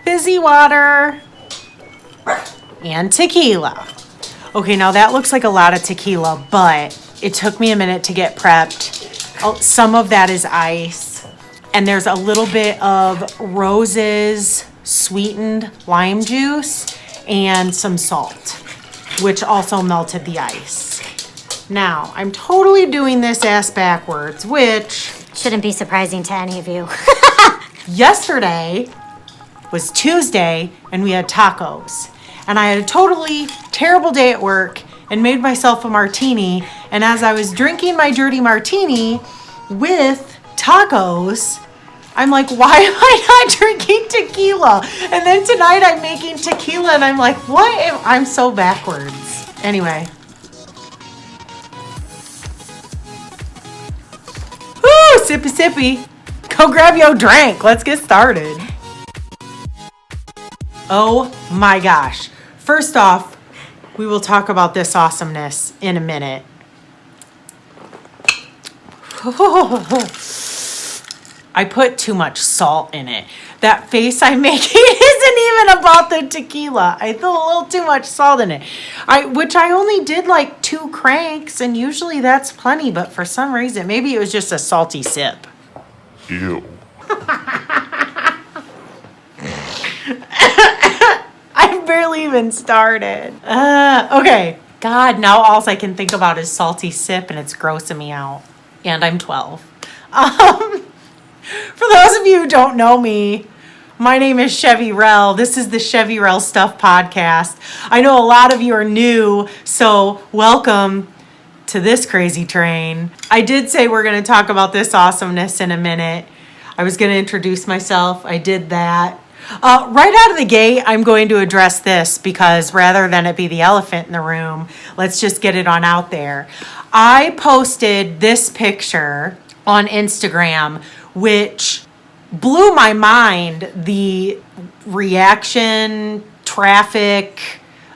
Fizzy water and tequila. Okay, now that looks like a lot of tequila, but it took me a minute to get prepped. Oh, some of that is ice. And there's a little bit of Rose's sweetened lime juice and some salt, which also melted the ice. Now, I'm totally doing this ass backwards, which shouldn't be surprising to any of you. Yesterday was Tuesday and we had tacos. And I had a totally terrible day at work and made myself a martini. And as I was drinking my dirty martini with tacos, I'm like, why am I not drinking tequila? And then tonight I'm making tequila and I'm like, what? I'm so backwards. Anyway. Woo, sippy sippy. Go grab your drink. Let's get started. Oh my gosh. First off, we will talk about this awesomeness in a minute. I put too much salt in it. That face I'm making isn't even about the tequila. I threw a little too much salt in it. Which I only did like 2 cranks, and usually that's plenty, but for some reason, maybe it was just a salty sip. Ew. I've barely even started. Okay. God, now all I can think about is salty sip, and it's grossing me out. And I'm 12. For those of you who don't know me, my name is Chevy Rell. This is the Chevy Rell Stuff Podcast. I know a lot of you are new, so welcome to this crazy train. I did say we're going to talk about this awesomeness in a minute. I was going to introduce myself. I did that. Right out of the gate, I'm going to address this because rather than it be the elephant in the room, let's just get it on out there. I posted this picture on Instagram, which blew my mind. The reaction, traffic,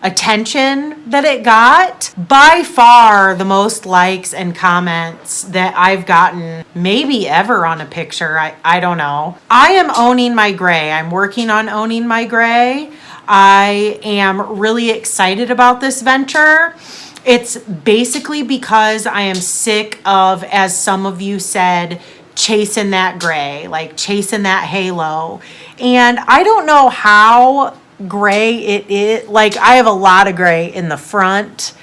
attention that it got. By far the most likes and comments that I've gotten maybe ever on a picture. I don't know. I am owning my gray. I'm working on owning my gray. I am really excited about this venture. It's basically because I am sick of, as some of you said, chasing that gray, like chasing that halo. And I don't know how gray it is. Like, I have a lot of gray in the front.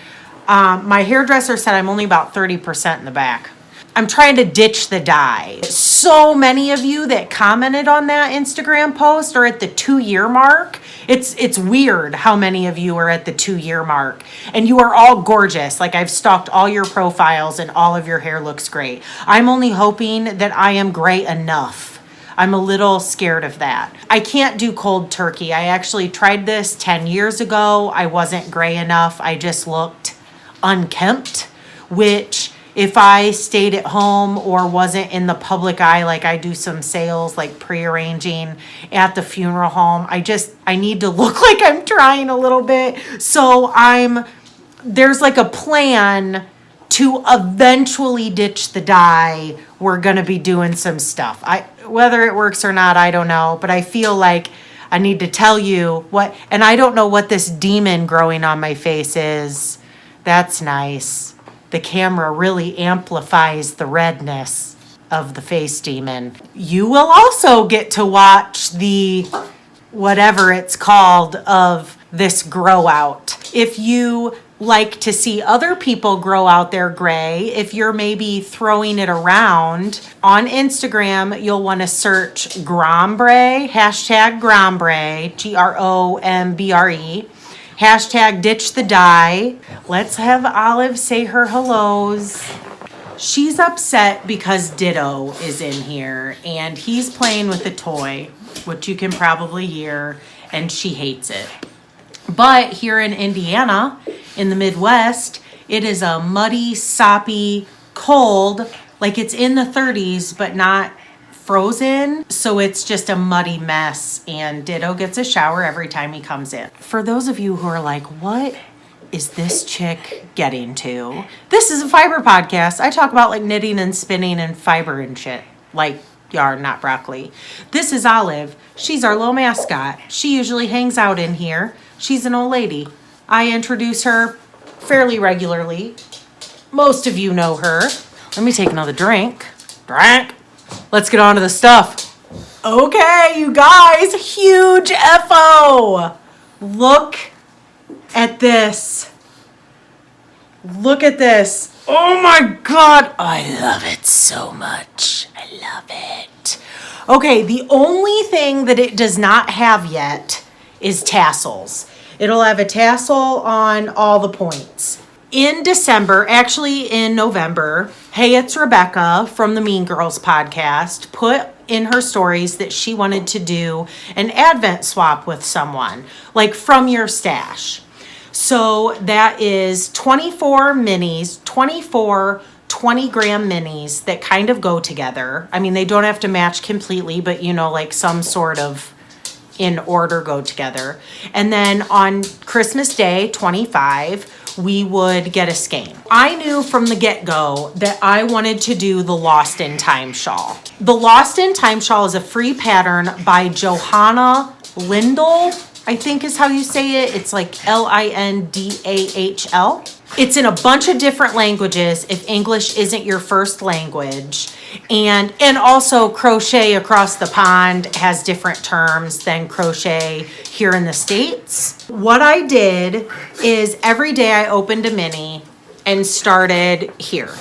My hairdresser said I'm only about 30% in the back. I'm trying to ditch the dye. So many of you that commented on that Instagram post are at the 2-year mark. It's weird how many of you are at the 2-year mark. And you are all gorgeous. Like, I've stalked all your profiles and all of your hair looks great. I'm only hoping that I am gray enough. I'm a little scared of that. I can't do cold turkey. I actually tried this 10 years ago. I wasn't gray enough. I just looked unkempt, which if I stayed at home or wasn't in the public eye, like I do some sales, like pre-arranging at the funeral home, I need to look like I'm trying a little bit. So there's like a plan to eventually ditch the dye. We're going to be doing some stuff. Whether it works or not, I don't know, but I feel like I need to tell you what, and I don't know what this demon growing on my face is. That's nice. The camera really amplifies the redness of the face demon. You will also get to watch the whatever it's called of this grow out. If you like to see other people grow out their gray, if you're maybe throwing it around on Instagram, you'll want to search Grombre, hashtag Grombre, Grombre, hashtag ditch the dye. Let's have Olive say her hellos. She's upset because Ditto is in here and he's playing with a toy, which you can probably hear, and she hates it. But here in Indiana, in the Midwest, it is a muddy, soppy, cold, like it's in the 30s, but not frozen. So it's just a muddy mess, and Ditto gets a shower every time he comes in. For those of you who are like, what is this chick getting to? This is a fiber podcast. I talk about like knitting and spinning and fiber and shit. Like yarn, not broccoli. This is Olive. She's our little mascot. She usually hangs out in here. She's an old lady. I introduce her fairly regularly. Most of you know her. Let me take another drink. Let's get on to the stuff. Okay, you guys, huge FO. Look at this. Look at this. Oh my God. I love it so much. I love it. Okay, the only thing that it does not have yet is tassels. It'll have a tassel on all the points. In December, actually in November, Hey, it's Rebecca from the Mean Girls podcast put in her stories that she wanted to do an advent swap with someone, like from your stash. So that is 24 minis, 24 20-gram minis that kind of go together. I mean, they don't have to match completely, but you know, like some sort of in order go together. And then on Christmas Day, 25, we would get a skein. I knew from the get-go that I wanted to do the Lost in Time shawl. The Lost in Time shawl is a free pattern by Johanna Lindahl, I think is how you say it. It's like Lindahl. It's in a bunch of different languages if English isn't your first language. And also Crochet Across the Pond has different terms than crochet here in the States. What I did is every day I opened a mini and started here.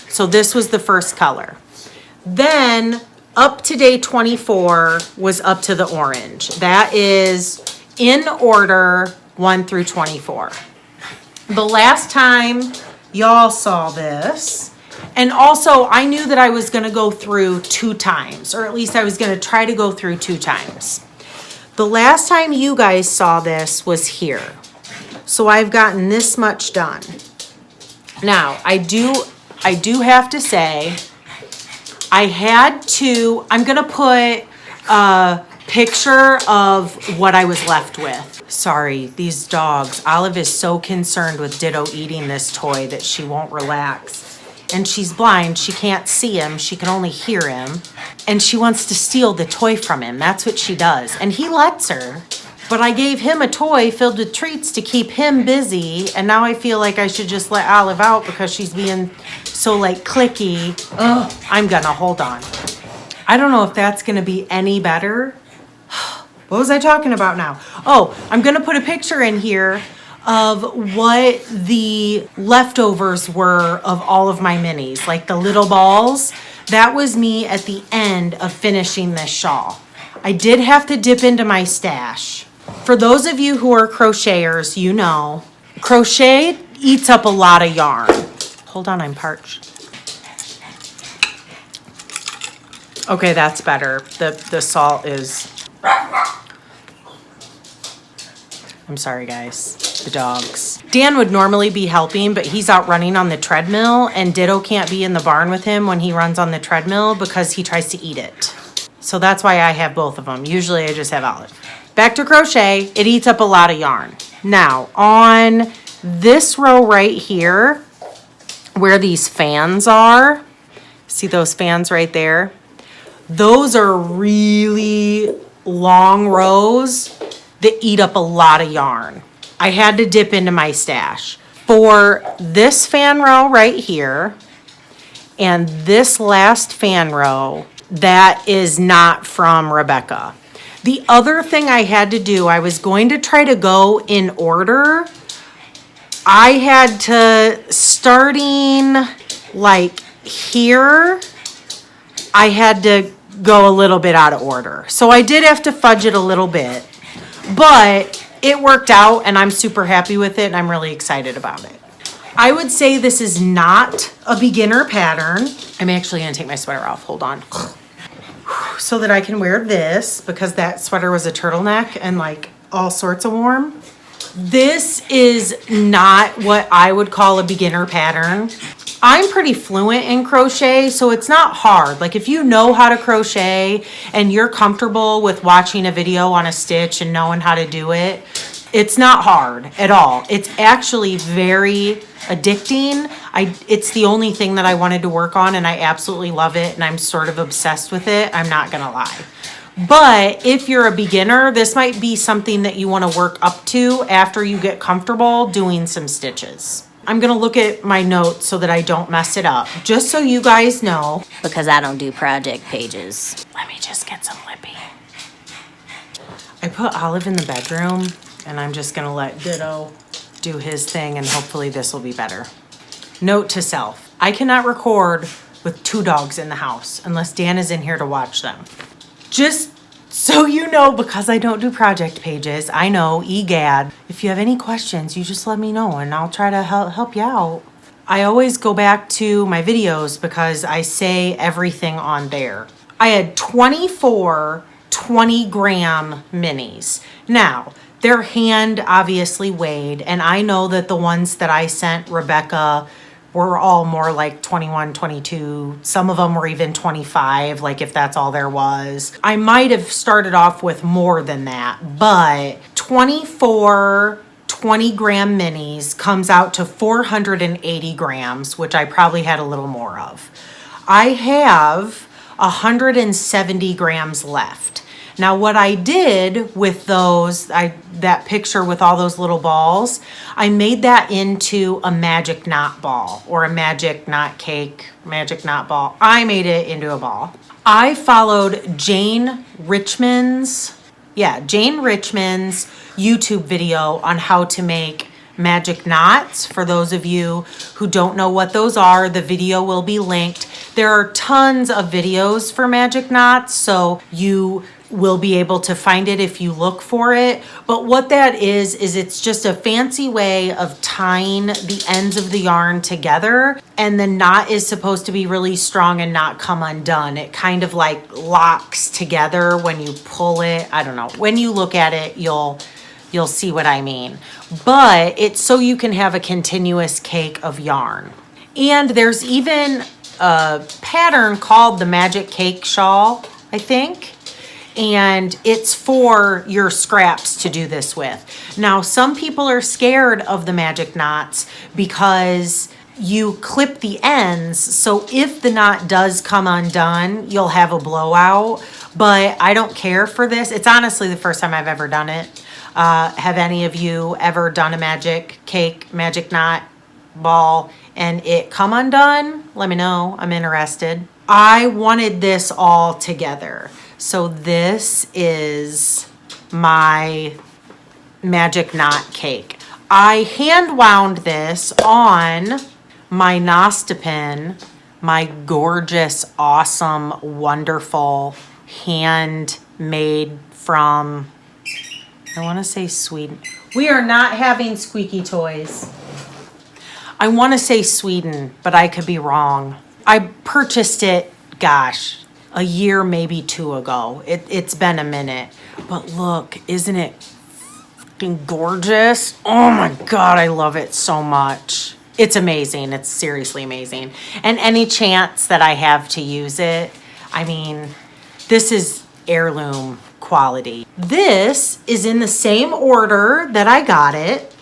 So this was the first color. Then up to day 24 was up to the orange. That is in order 1 through 24. The last time y'all saw this, and also I knew that I was going to go through 2 times, or at least I was going to try to go through 2 times. The last time you guys saw this was here. So I've gotten this much done. Now, I do have to say, I'm going to put a picture of what I was left with. Sorry, these dogs. Olive is so concerned with Ditto eating this toy that she won't relax. And she's blind. She can't see him. She can only hear him. And she wants to steal the toy from him. That's what she does. And he lets her. But I gave him a toy filled with treats to keep him busy. And now I feel like I should just let Olive out because she's being so like clicky. Ugh, I'm gonna hold on. I don't know if that's gonna be any better. What was I talking about now? Oh, I'm going to put a picture in here of what the leftovers were of all of my minis, like the little balls. That was me at the end of finishing this shawl. I did have to dip into my stash. For those of you who are crocheters, you know, crochet eats up a lot of yarn. Hold on, I'm parched. Okay, that's better. The salt is... I'm sorry, guys. The dogs. Dan would normally be helping, but he's out running on the treadmill, and Ditto can't be in the barn with him when he runs on the treadmill because he tries to eat it. So that's why I have both of them. Usually I just have Olive. Back to crochet. It eats up a lot of yarn. Now, on this row right here, where these fans are, see those fans right there? Those are really long rows that eat up a lot of yarn. I had to dip into my stash. For this fan row right here and this last fan row, that is not from Rebecca. The other thing I had to do, I was going to try to go in order. I had to, starting like here, I had to go a little bit out of order. So I did have to fudge it a little bit. But it worked out, and I'm super happy with it, and I'm really excited about it. I would say this is not a beginner pattern. I'm actually going to take my sweater off. Hold on. So that I can wear this, because that sweater was a turtleneck and like all sorts of warm. This is not what I would call a beginner pattern. I'm pretty fluent in crochet, so it's not hard. Like if you know how to crochet and you're comfortable with watching a video on a stitch and knowing how to do it, It's not hard at all. It's actually very addicting. It's the only thing that I wanted to work on, and I absolutely love it, and I'm sort of obsessed with it. I'm not gonna lie. But if you're a beginner, this might be something that you want to work up to after you get comfortable doing some stitches. I'm gonna look at my notes so that I don't mess it up, just so you guys know. Because I don't do project pages. Let me just get some lippy. I put Olive in the bedroom, and I'm just gonna let Ditto do his thing, and hopefully this will be better. Note to self, I cannot record with 2 dogs in the house unless Dan is in here to watch them. Just so you know, because I don't do project pages, I know, egad. If you have any questions, you just let me know and I'll try to help you out. I always go back to my videos because I say everything on there. I had 24 20-gram minis. Now, they're hand obviously weighed, and I know that the ones that I sent Rebecca were all more like 21, 22. Some of them were even 25, like if that's all there was. I might have started off with more than that, but 24 20-gram minis comes out to 480 grams, which I probably had a little more of. I have 170 grams left. Now what I did with those, that picture with all those little balls, I made that into a magic knot ball or a magic knot cake, magic knot ball. I made it into a ball. I followed Jane Richmond's YouTube video on how to make magic knots. For those of you who don't know what those are, the video will be linked. There are tons of videos for magic knots, so you will be able to find it if you look for it. But what that is it's just a fancy way of tying the ends of the yarn together, and the knot is supposed to be really strong and not come undone. It kind of like locks together when you pull it. I don't know. When you look at it, you'll see what I mean. But it's so you can have a continuous cake of yarn. And there's even a pattern called the Magic Cake Shawl, I think. And it's for your scraps to do this with. Now, some people are scared of the magic knots because you clip the ends. So if the knot does come undone, you'll have a blowout. But I don't care for this. It's honestly the first time I've ever done it. Have any of you ever done a magic cake, magic knot ball, and it come undone? Let me know. I'm interested. I wanted this all together. So this is my magic knot cake. I hand wound this on my Nostipin, my gorgeous, awesome, wonderful, handmade from, I want to say Sweden. We are not having squeaky toys. I want to say Sweden, but I could be wrong. I purchased it, gosh, a year, maybe 2 ago. It's been a minute. But look, isn't it fucking gorgeous? Oh my God, I love it so much. It's amazing. It's seriously amazing. And any chance that I have to use it, I mean, this is heirloom quality. This is in the same order that I got it.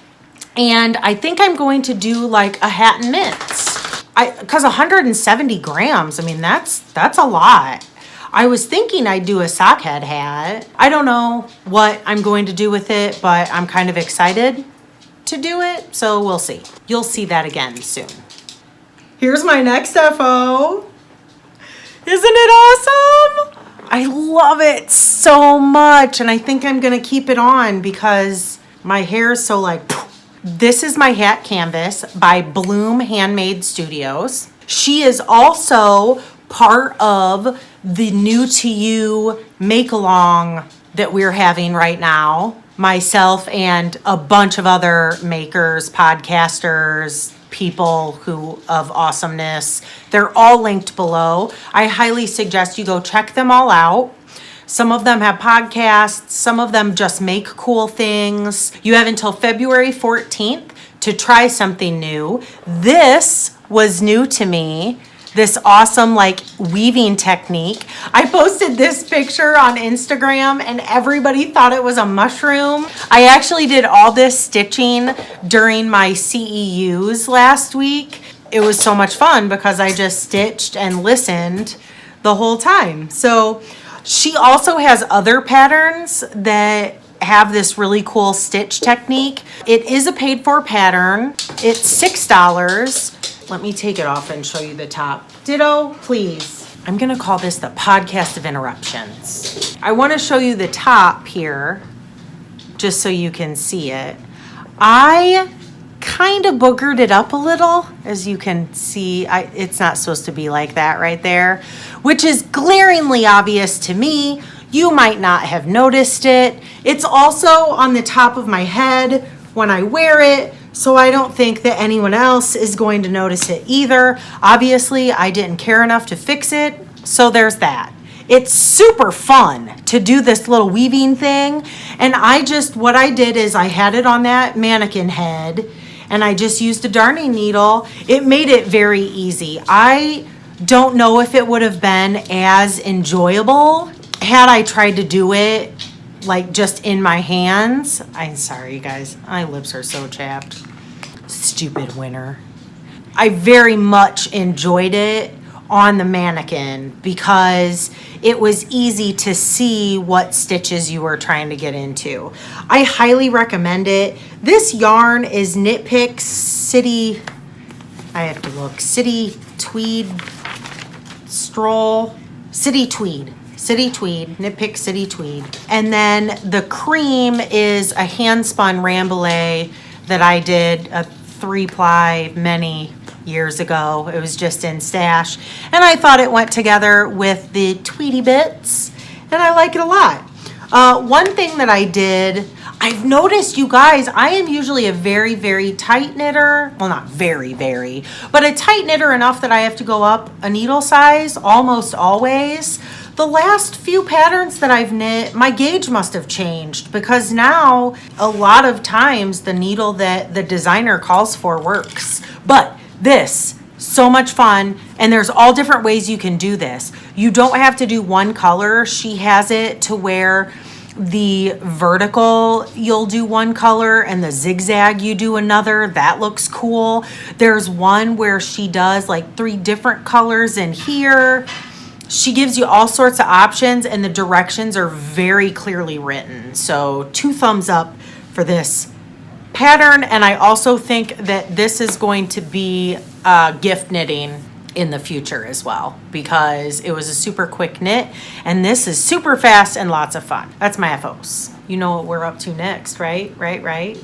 And I think I'm going to do like a hat and mitts. Because 170 grams, I mean, that's a lot. I was thinking I'd do a sockhead hat. I don't know what I'm going to do with it, but I'm kind of excited to do it, so we'll see. You'll see that again soon. Here's my next FO. Isn't it awesome? I love it so much, and I think I'm gonna keep it on because my hair is so like, this is my hat canvas by Bloom Handmade Studios. She is also part of the New to You make-along that we're having right now. Myself and a bunch of other makers, podcasters, people who of awesomeness. They're all linked below. I highly suggest you go check them all out. Some of them have podcasts. Some of them just make cool things. You have until February 14th to try something new. This was new to me. this awesome like weaving technique. I posted this picture on Instagram and everybody thought it was a mushroom. I actually did all this stitching during my CEUs last week. It was so much fun because I just stitched and listened the whole time. So she also has other patterns that have this really cool stitch technique. It is a paid for pattern. It's $6. Let me take it off and show you the top. Ditto, please. I'm gonna call this the podcast of interruptions. I wanna show you the top here, just so you can see it. I kind of boogered it up a little, as you can see. It's not supposed to be like that right there, which is glaringly obvious to me. You might not have noticed it. It's also on the top of my head when I wear it, so I don't think that anyone else is going to notice it either. Obviously, I didn't care enough to fix it, so there's that. It's super fun to do this little weaving thing, and what I did is I had it on that mannequin head, and I just used a darning needle. It made it very easy. I don't know if it would have been as enjoyable had I tried to do it like just in my hands. I'm sorry, you guys. My lips are so chapped. Stupid winter. I very much enjoyed it on the mannequin because it was easy to see what stitches you were trying to get into. I highly recommend it. This yarn is Knit Pick City Tweed Stroll, City Tweed. City Tweed, Knit Pick City Tweed. And then the cream is a hand spun Rambouillet that I did a 3-ply many years ago. It was just in stash. And I thought it went together with the Tweedy bits. And I like it a lot. One thing that I did, I've noticed, you guys, I am usually a very, very tight knitter. Well, not very, very, but a tight knitter enough that I have to go up a needle size almost always. The last few patterns that I've knit, my gauge must have changed because now a lot of times the needle that the designer calls for works. But this, so much fun, and there's all different ways you can do this. You don't have to do one color. She has it to where the vertical you'll do one color and the zigzag you do another. That looks cool. There's one where she does like 3 different colors in here. She gives you all sorts of options and the directions are very clearly written. So 2 thumbs up for this pattern. And I also think that this is going to be gift knitting in the future as well because it was a super quick knit and this is super fast and lots of fun. That's my FOs. You know what we're up to next, right? Right?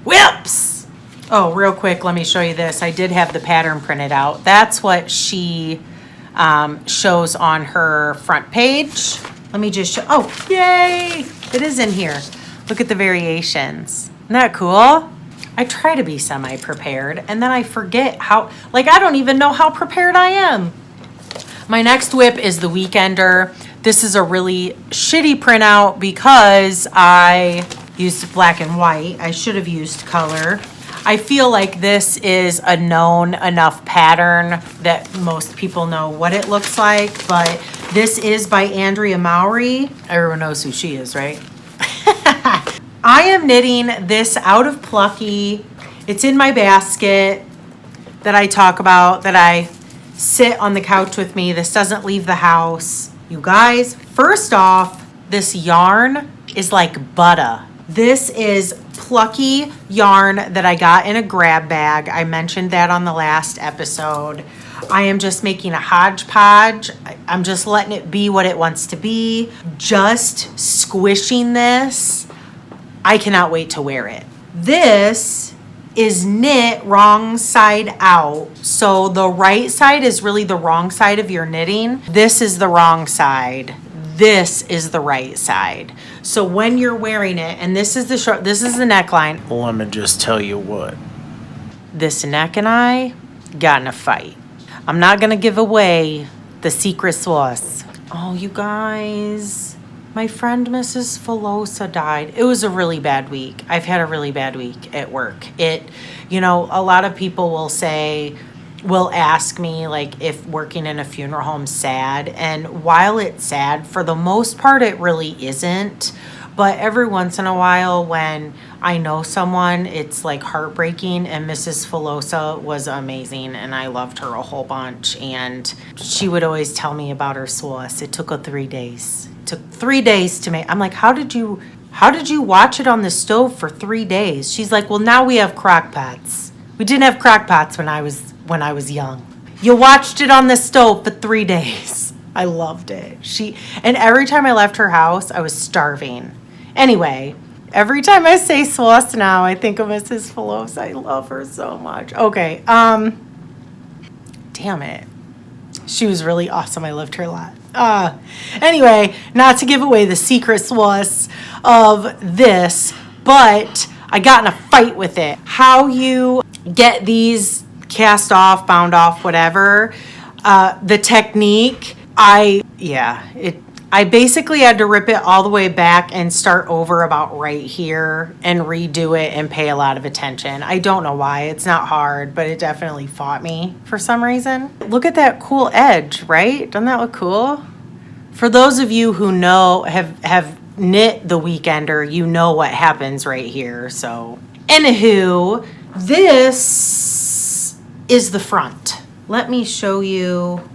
Whips! Oh, real quick, let me show you this. I did have the pattern printed out. That's what she shows on her front page. Let me just show. Oh, yay! It is in here. Look at the variations. Isn't that cool? I try to be semi-prepared and then I forget how, I don't even know how prepared I am. My next whip is the Weekender. This is a really shitty printout because I used black and white. I should have used color. I feel like this is a known enough pattern that most people know what it looks like, but this is by Andrea Mowry. Everyone knows who she is, right? I am knitting this out of Plucky. It's in my basket that I talk about, that I sit on the couch with me. This doesn't leave the house. You guys, first off, this yarn is like butter. This is Plucky yarn that I got in a grab bag. I mentioned that on the last episode. I am just making a hodgepodge. I'm just letting it be what it wants to be. Just squishing this. I cannot wait to wear it. This is knit wrong side out. So the right side is really the wrong side of your knitting. This is the wrong side. This is the right side. So when you're wearing it, and this is the neckline. Let me just tell you what. This neck and I got in a fight. I'm not gonna give away the secret sauce. Oh, you guys, my friend Mrs. Filosa died. It was a really bad week. I've had a really bad week at work. A lot of people will say, will ask me like if working in a funeral home's sad, and while it's sad, for the most part it really isn't, but every once in a while when I know someone, it's like heartbreaking. And Mrs. Filosa was amazing and I loved her a whole bunch, and she would always tell me about her sauce. It took her 3 days. It took 3 days to make. I'm like, how did you watch it on the stove for 3 days? She's like, well, now we have crock pots. We didn't have crock pots when I was young. You watched it on the stove for 3 days. I loved it. And every time I left her house, I was starving. Anyway, every time I say sauce now, I think of Mrs. Filosa. I love her so much. Okay, damn it. She was really awesome. I loved her a lot. Anyway, not to give away the secret sauce of this, but I got in a fight with it. How you get these cast off, bound off, whatever, the technique, I basically had to rip it all the way back and start over about right here and redo it and pay a lot of attention. I don't know why. It's not hard, but it definitely fought me for some reason. Look at that cool edge, right? Doesn't that look cool? For those of you who know, have knit the Weekender, you know what happens right here. So, anywho, this is the front. Let me show you.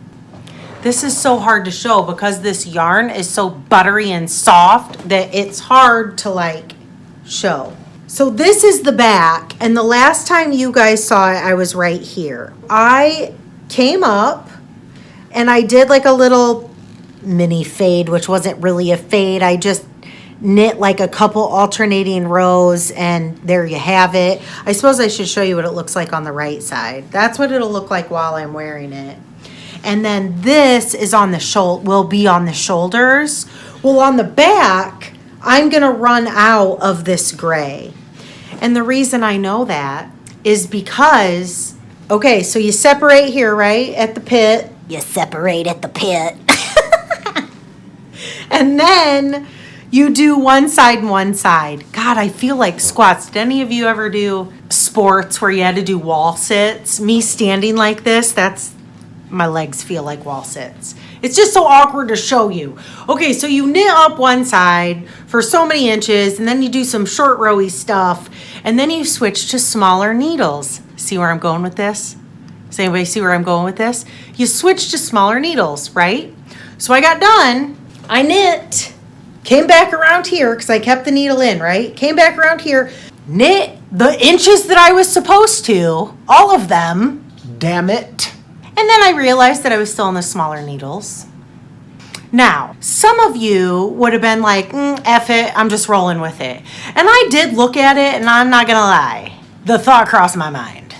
This is so hard to show because this yarn is so buttery and soft that it's hard to like show. So this is the back, and the last time you guys saw it, I was right here. I came up and I did like a little mini fade, which wasn't really a fade. I just knit like a couple alternating rows, and there you have it. I suppose I should show you what it looks like on the right side. That's what it'll look like while I'm wearing it. And then this is on the will be on the shoulders. Well, on the back, I'm gonna run out of this gray. And the reason I know that is because, okay, so you separate here, right, at the pit. You separate at the pit. And then you do one side and one side. God, I feel like squats. Did any of you ever do sports where you had to do wall sits? Me standing like this, my legs feel like wall sits. It's just so awkward to show you. Okay, so you knit up one side for so many inches, and then you do some short rowy stuff, and then you switch to smaller needles. See where I'm going with this? Does anybody see where I'm going with this? You switch to smaller needles, right? So I got done. I knit, came back around here because I kept the needle in, right? Came back around here, knit the inches that I was supposed to, all of them. Damn it. And then I realized that I was still in the smaller needles. Now, some of you would have been like, F it, I'm just rolling with it. And I did look at it, and I'm not going to lie. The thought crossed my mind.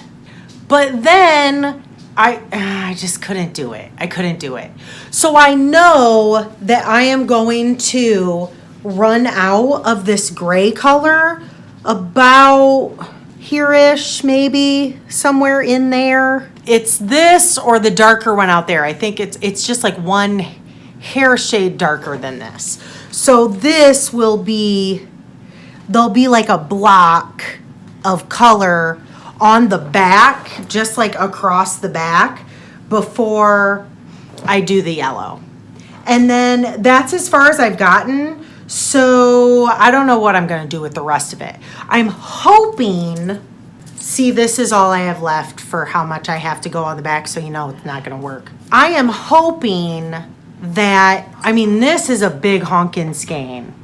But then I just couldn't do it. I couldn't do it. So I know that I am going to run out of this gray color about here-ish, maybe somewhere in there. It's this or the darker one out there. I think it's just like one hair shade darker than this. So this will be, there'll be like a block of color on the back, just like across the back before I do the yellow. And then that's as far as I've gotten. So I don't know what I'm going to do with the rest of it. I'm hoping, see, this is all I have left for how much I have to go on the back, so you know it's not going to work. I am hoping that, this is a big honkin' skein,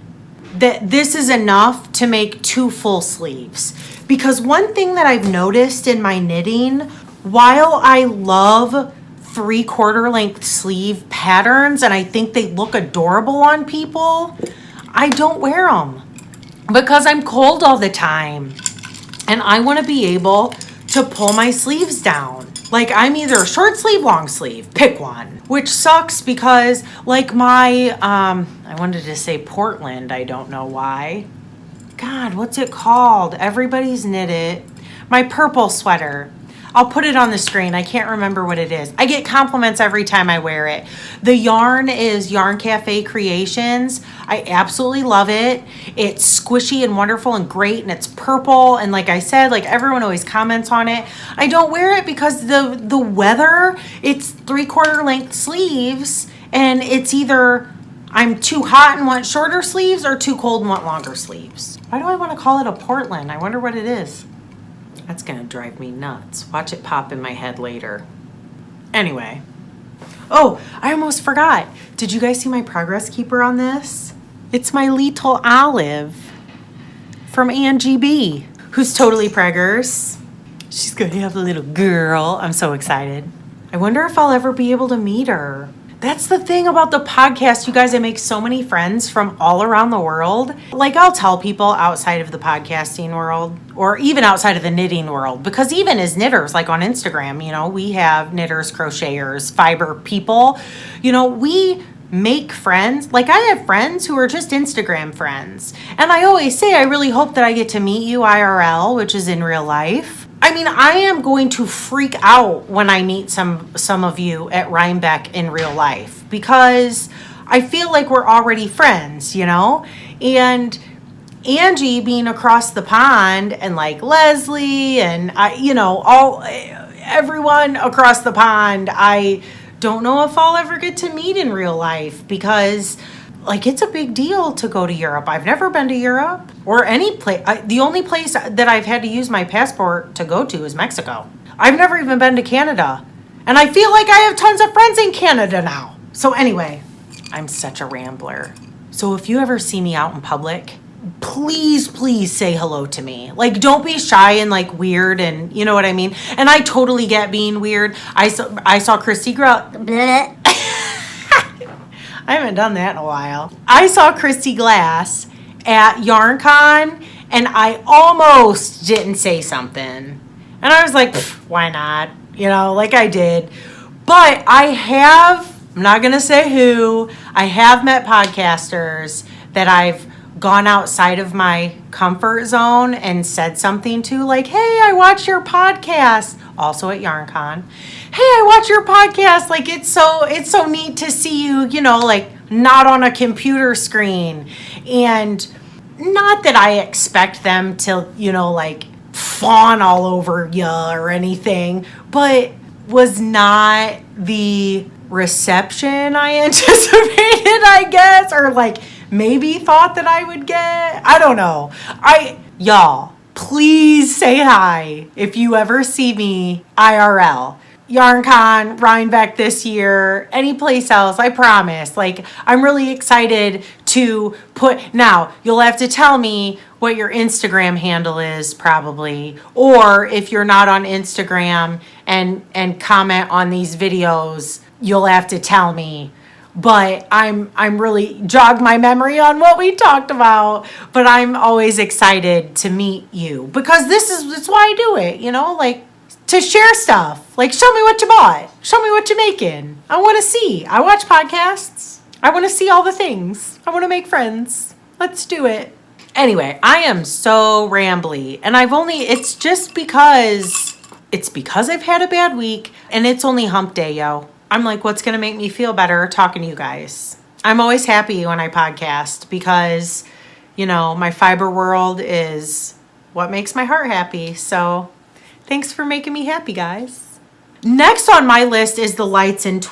that this is enough to make 2 full sleeves. Because one thing that I've noticed in my knitting, while I love 3/4 length sleeve patterns and I think they look adorable on people, I don't wear them because I'm cold all the time and I want to be able to pull my sleeves down. Like I'm either short sleeve, long sleeve, pick one, which sucks because like my, I wanted to say Portland, I don't know why. God, what's it called? Everybody's knit it. My purple sweater. I'll put it on the screen. I can't remember what it is. I get compliments every time I wear it. The yarn is Yarn Cafe Creations. I absolutely love it. It's squishy and wonderful and great, and it's purple. And like I said, like everyone always comments on it. I don't wear it because the weather, it's 3/4 length sleeves, and it's either I'm too hot and want shorter sleeves or too cold and want longer sleeves. Why do I want to call it a Portland? I wonder what it is. That's gonna drive me nuts. Watch it pop in my head later. Anyway. Oh, I almost forgot. Did you guys see my progress keeper on this? It's my little Olive from Angie B, who's totally preggers. She's gonna have a little girl. I'm so excited. I wonder if I'll ever be able to meet her. That's the thing about the podcast, you guys. I make so many friends from all around the world. Like, I'll tell people outside of the podcasting world, or even outside of the knitting world, because even as knitters, like on Instagram, you know, we have knitters, crocheters, fiber people. You know, we make friends. Like, I have friends who are just Instagram friends. And I always say, I really hope that I get to meet you IRL, which is in real life. I mean, I am going to freak out when I meet some of you at Rhinebeck in real life, because I feel like we're already friends, you know? And Angie being across the pond, and like Leslie and I, you know, everyone across the pond, I don't know if I'll ever get to meet in real life, because like, it's a big deal to go to Europe. I've never been to Europe or any place. The only place that I've had to use my passport to go to is Mexico. I've never even been to Canada. And I feel like I have tons of friends in Canada now. So anyway, I'm such a rambler. So if you ever see me out in public, please say hello to me. Like, don't be shy and like weird, and you know what I mean? And I totally get being weird. I saw Christy Bleh. I haven't done that in a while. I saw Christy Glass at YarnCon, and I almost didn't say something. And I was like, why not? You know, like I did. But I'm not going to say who, I have met podcasters that I've gone outside of my comfort zone and said something to, like, hey, I watch your podcast. Also at YarnCon. Hey, I watch your podcast. Like, it's so neat to see you, you know, like, not on a computer screen. And not that I expect them to, you know, like, fawn all over you or anything, but was not the reception I anticipated, I guess, or like maybe thought that I would get. I don't know. Y'all, please say hi if you ever see me IRL. YarnCon, Rhinebeck this year, any place else, I promise. Like, I'm really excited to now, you'll have to tell me what your Instagram handle is, probably. Or if you're not on Instagram and comment on these videos, you'll have to tell me. But I'm really jogged my memory on what we talked about. But I'm always excited to meet you, because that's why I do it, you know, like, to share stuff. Like, show me what you bought. Show me what you're making. I want to see. I watch podcasts. I want to see all the things. I want to make friends. Let's do it. Anyway, I am so rambly, and it's because I've had a bad week, and it's only hump day, yo. I'm like, what's going to make me feel better talking to you guys? I'm always happy when I podcast, because, you know, my fiber world is what makes my heart happy. So thanks for making me happy, guys. Next on my list is the Lights and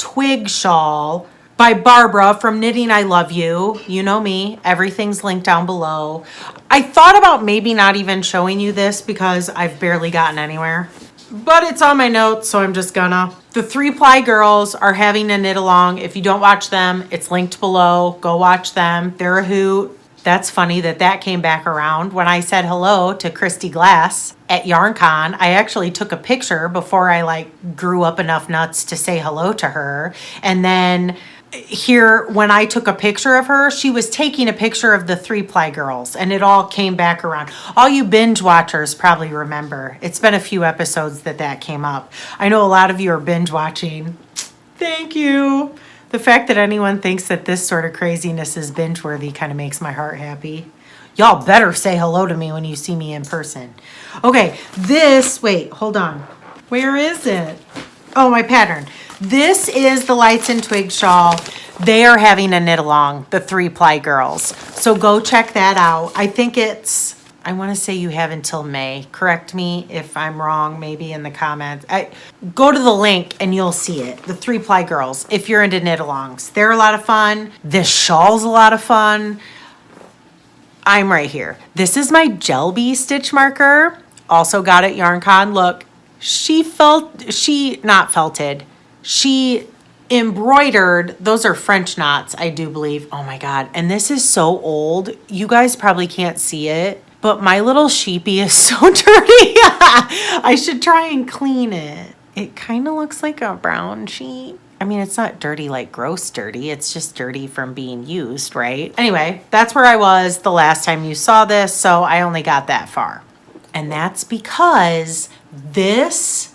Twig Shawl by Barbara from Knitting I Love You. You know me. Everything's linked down below. I thought about maybe not even showing you this because I've barely gotten anywhere. But it's on my notes, so I'm just gonna. The 3 Ply girls are having a knit along. If you don't watch them, it's linked below. Go watch them. They're a hoot. That's funny that came back around. When I said hello to Christy Glass at YarnCon, I actually took a picture before I like grew up enough nuts to say hello to her. And then here, when I took a picture of her, she was taking a picture of the 3 Ply girls, and it all came back around. All you binge watchers probably remember. It's been a few episodes that came up. I know a lot of you are binge watching. Thank you. The fact that anyone thinks that this sort of craziness is binge-worthy kind of makes my heart happy. Y'all better say hello to me when you see me in person. Okay, wait, hold on. Where is it? Oh, my pattern. This is the Lights and Twig shawl. They are having a knit along, the 3-ply girls. So go check that out. I think I want to say you have until May. Correct me if I'm wrong, maybe in the comments. Go to the link and you'll see it. The 3-ply girls, if you're into knit alongs. They're a lot of fun. This shawl's a lot of fun. I'm right here. This is my Gel Bee stitch marker. Also got it YarnCon. Look, she embroidered, those are French knots, I do believe. Oh my God. And this is so old. You guys probably can't see it, but my little sheepy is so dirty. I should try and clean it. It kind of looks like a brown sheet. I mean, it's not dirty like gross dirty. It's just dirty from being used, right? Anyway, that's where I was the last time you saw this, so I only got that far. And that's because this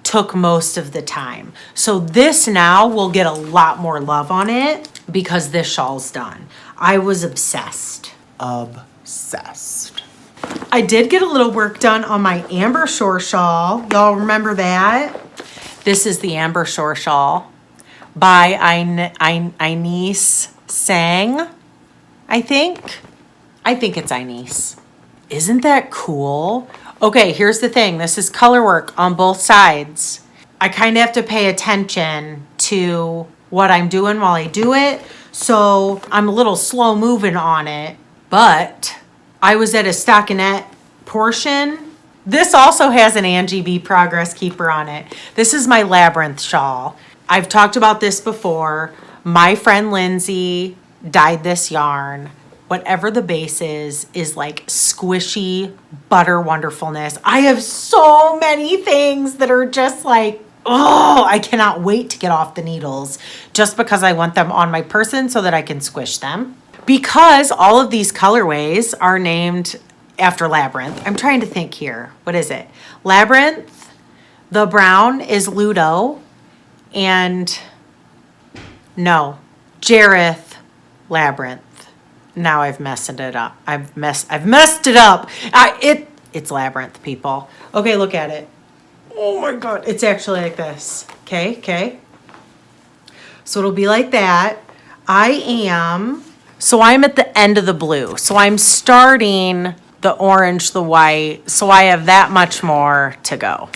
took most of the time. So this now will get a lot more love on it because this shawl's done. I was obsessed. Obsessed. I did get a little work done on my Ambershore shawl. Y'all remember that? This is the Ambershore shawl by Inese Sang, I think. I think it's Inese. Isn't that cool? Okay, here's the thing. This is color work on both sides. I kind of have to pay attention to what I'm doing while I do it. So I'm a little slow moving on it. But I was at a stockinette portion. This also has an Angie B Progress Keeper on it. This is my Labyrinth shawl. I've talked about this before. My friend Lindsay dyed this yarn. Whatever the base is like squishy butter wonderfulness. I have so many things that are just like, oh, I cannot wait to get off the needles just because I want them on my person so that I can squish them. Because all of these colorways are named after Labyrinth. I'm trying to think here. What is it? Labyrinth, the brown is Ludo, and no, Jareth Labyrinth. Now I've messed it up. I've messed it up. It's Labyrinth, people. Okay, look at it. Oh my God. It's actually like this. Okay. So it'll be like that. I'm at the end of the blue. So I'm starting the orange, the white. So I have that much more to go.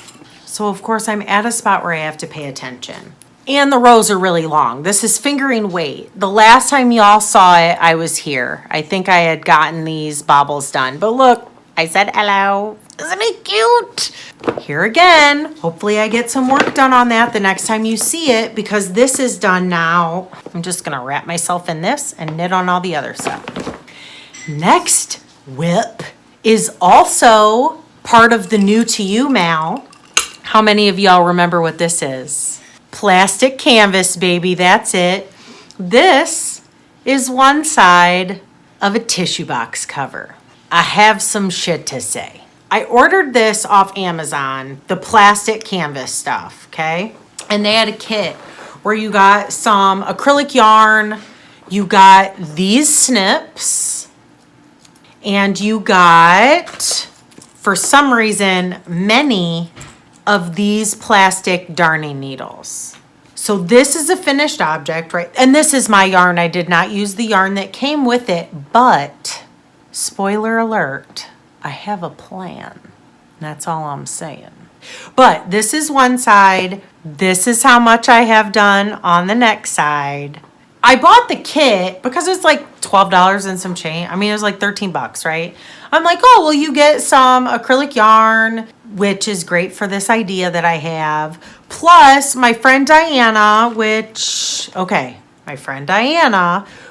So of course I'm at a spot where I have to pay attention. And the rows are really long. This is fingering weight. The last time y'all saw it, I was here. I think I had gotten these baubles done. But look, I said hello. Isn't it cute? Here again. Hopefully I get some work done on that the next time you see it because this is done now. I'm just going to wrap myself in this and knit on all the other stuff. Next whip is also part of the new to you Mal. How many of y'all remember what this is? Plastic canvas, baby, that's it. This is one side of a tissue box cover. I have some shit to say. I ordered this off Amazon, the plastic canvas stuff, okay? And they had a kit where you got some acrylic yarn, you got these snips, and you got, for some reason, many of these plastic darning needles. So this is a finished object, right? And this is my yarn. I did not use the yarn that came with it, but spoiler alert, I have a plan. That's all I'm saying. But this is one side. This is how much I have done on the next side. I bought the kit because it's like $12 and some change. I mean, it was like 13 bucks, right? I'm like, oh, well, you get some acrylic yarn, which is great for this idea that I have. Plus, my friend Diana,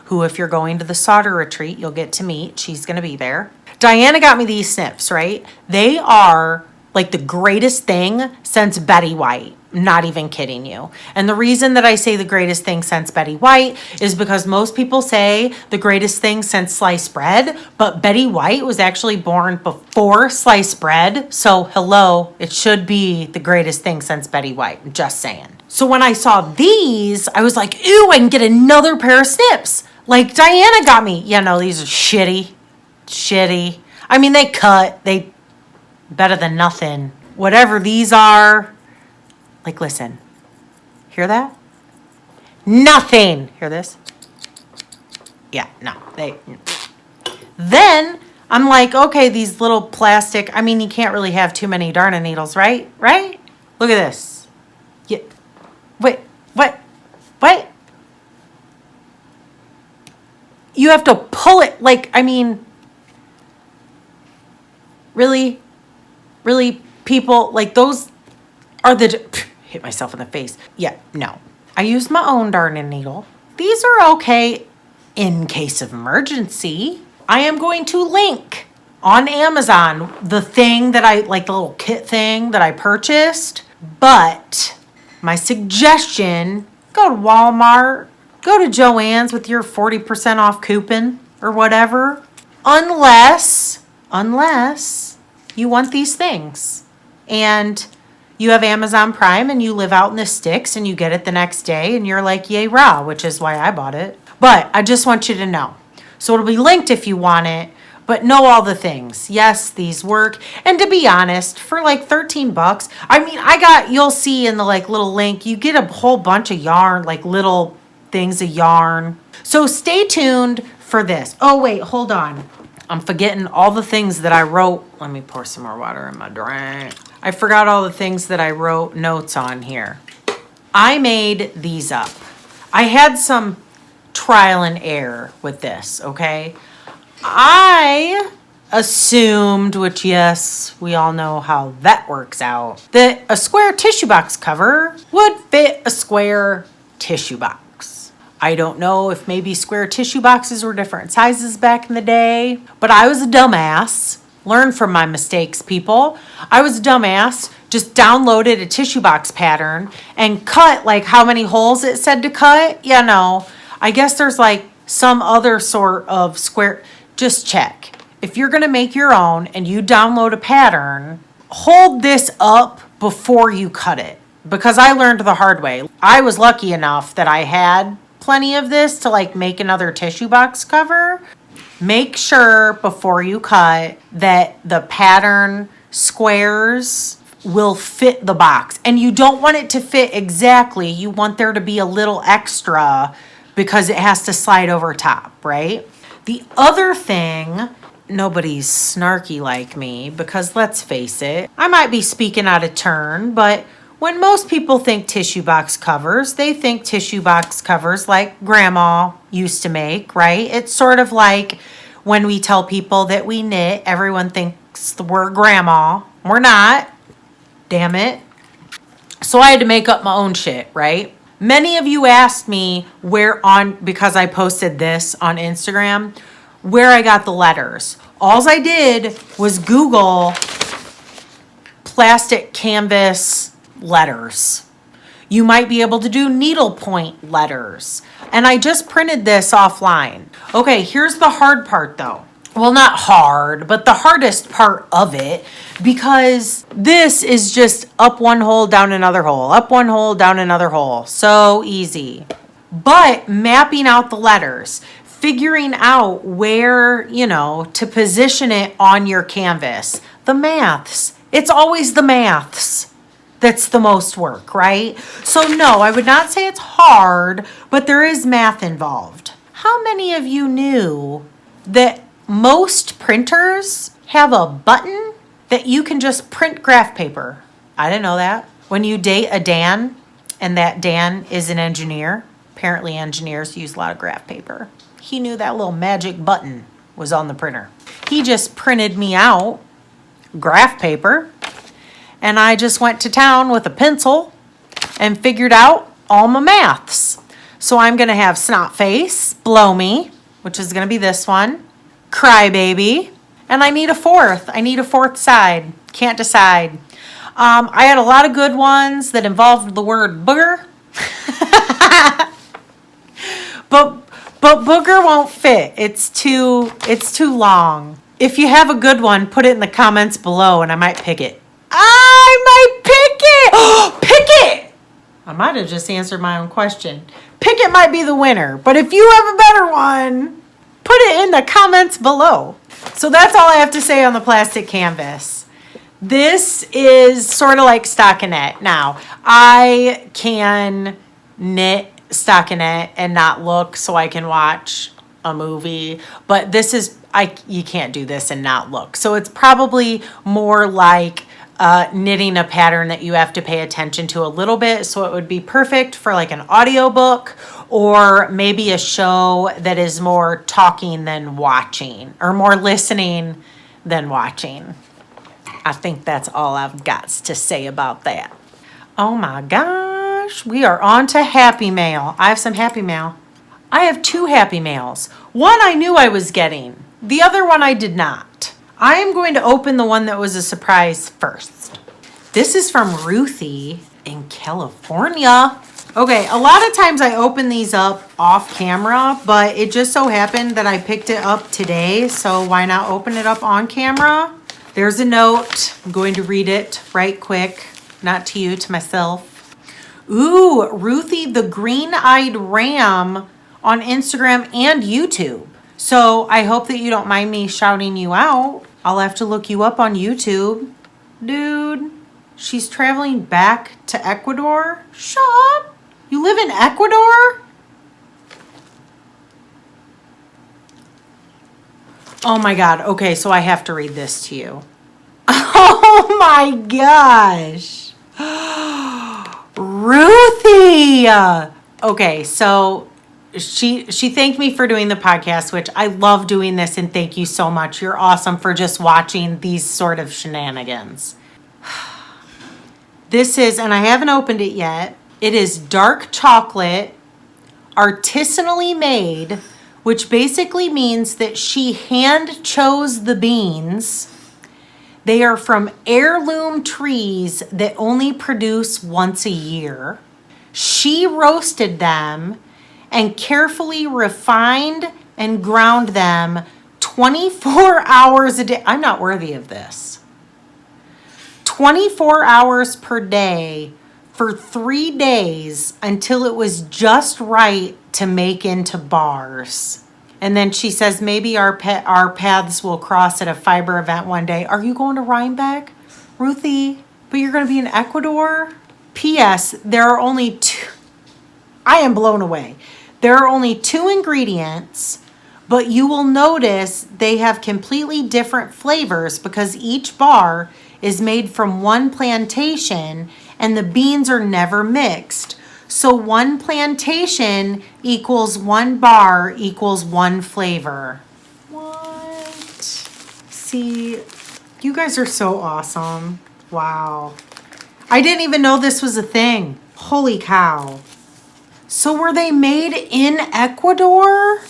who if you're going to the solder retreat, you'll get to meet. She's going to be there. Diana got me these snips, right? They are like the greatest thing since Betty White. Not even kidding you. And the reason that I say the greatest thing since Betty White is because most people say the greatest thing since sliced bread, but Betty White was actually born before sliced bread. So hello, it should be the greatest thing since Betty White. Just saying. So when I saw these, I was like, ew, I can get another pair of snips. Like Diana got me. Yeah, no, these are shitty. shitty. I mean, they cut. They better than nothing. Whatever these are, like, listen. Hear that? Nothing. Hear this? Yeah, no. Then I'm like, okay, these little plastic, I mean, you can't really have too many darning needles, right? Right? Look at this. Yeah. Wait, what? You have to pull it, like, I mean, really, people, like, those are hit myself in the face. Yeah, no. I use my own darning needle. These are okay in case of emergency. I am going to link on Amazon the thing that I, like the little kit thing that I purchased. But my suggestion, go to Walmart, go to Joann's with your 40% off coupon or whatever. Unless you want these things. And you have Amazon Prime and you live out in the sticks and you get it the next day and you're like, yay, rah, which is why I bought it. But I just want you to know. So it'll be linked if you want it, but know all the things. Yes, these work. And to be honest, for like $13, I mean, you'll see in the like little link, you get a whole bunch of yarn, like little things of yarn. So stay tuned for this. Oh, wait, hold on. I'm forgetting all the things that I wrote. Let me pour some more water in my drink. I forgot all the things that I wrote notes on here. I made these up. I had some trial and error with this, okay? I assumed, which yes, we all know how that works out, that a square tissue box cover would fit a square tissue box. I don't know if maybe square tissue boxes were different sizes back in the day, but I was a dumbass. Learn from my mistakes, people. I was a dumbass, just downloaded a tissue box pattern and cut like how many holes it said to cut. Yeah, no. I guess there's like some other sort of square. Just check. If you're going to make your own and you download a pattern, hold this up before you cut it. Because I learned the hard way. I was lucky enough that I had plenty of this to like make another tissue box cover. Make sure before you cut that the pattern squares will fit the box. And you don't want it to fit exactly. You want there to be a little extra because it has to slide over top, right? The other thing, nobody's snarky like me because let's face it, I might be speaking out of turn, but when most people think tissue box covers, they think tissue box covers like grandma used to make, right? It's sort of like when we tell people that we knit, everyone thinks we're grandma. We're not. Damn it. So I had to make up my own shit, right? Many of you asked me because I posted this on Instagram, where I got the letters. All I did was Google plastic canvas letters. You might be able to do needlepoint letters. And I just printed this offline. Okay, here's the hard part though. Well, not hard, but the hardest part of it, because this is just up one hole, down another hole, up one hole, down another hole. So easy. But mapping out the letters, figuring out where, to position it on your canvas. The maths. It's always the maths that's the most work, right? So no, I would not say it's hard, but there is math involved. How many of you knew that most printers have a button that you can just print graph paper? I didn't know that. When you date a Dan, and that Dan is an engineer, apparently engineers use a lot of graph paper. He knew that little magic button was on the printer. He just printed me out graph paper, and I just went to town with a pencil and figured out all my maths. So I'm going to have snot face, blow me, which is going to be this one, crybaby, and I need a fourth. I need a fourth side. Can't decide. I had a lot of good ones that involved the word booger. But booger won't fit. It's too long. If you have a good one, put it in the comments below and I might pick it. I might pick it. Oh, pick it. I might have just answered my own question. Pick it might be the winner. But if you have a better one, put it in the comments below. So that's all I have to say on the plastic canvas. This is sort of like stockinette. Now, I can knit stockinette and not look so I can watch a movie, but this is, you can't do this and not look. So it's probably more like knitting a pattern that you have to pay attention to a little bit. So it would be perfect for like an audiobook or maybe a show that is more talking than watching or more listening than watching. I think that's all I've got to say about that. Oh my gosh, we are on to Happy Mail. I have some Happy Mail. I have 2 Happy Mails. One I knew I was getting. The other one I did not. I am going to open the one that was a surprise first. This is from Ruthie in California. Okay, a lot of times I open these up off camera, but it just so happened that I picked it up today, so why not open it up on camera? There's a note. I'm going to read it right quick. Not to you, to myself. Ooh, Ruthie the Green-Eyed Ram on Instagram and YouTube. So I hope that you don't mind me shouting you out. I'll have to look you up on YouTube. Dude, she's traveling back to Ecuador? Shut up. You live in Ecuador? Oh my God. Okay, so I have to read this to you. Oh my gosh. Ruthie. Okay, so she thanked me for doing the podcast, which I love doing this, and thank you so much. You're awesome for just watching these sort of shenanigans. This is, and I haven't opened it yet, it is dark chocolate, artisanally made, which basically means that she hand chose the beans. They are from heirloom trees that only produce once a year. She roasted them and carefully refined and ground them 24 hours a day. I'm not worthy of this. 24 hours per day for 3 days until it was just right to make into bars. And then she says, maybe our paths will cross at a fiber event one day. Are you going to Rhinebeck, Ruthie? But you're going to be in Ecuador? P.S. There are only 2. I am blown away. There are only 2 ingredients, but you will notice they have completely different flavors because each bar is made from one plantation and the beans are never mixed. So one plantation equals 1 bar equals 1 flavor. What? See, you guys are so awesome. Wow. I didn't even know this was a thing. Holy cow. So were they made in Ecuador?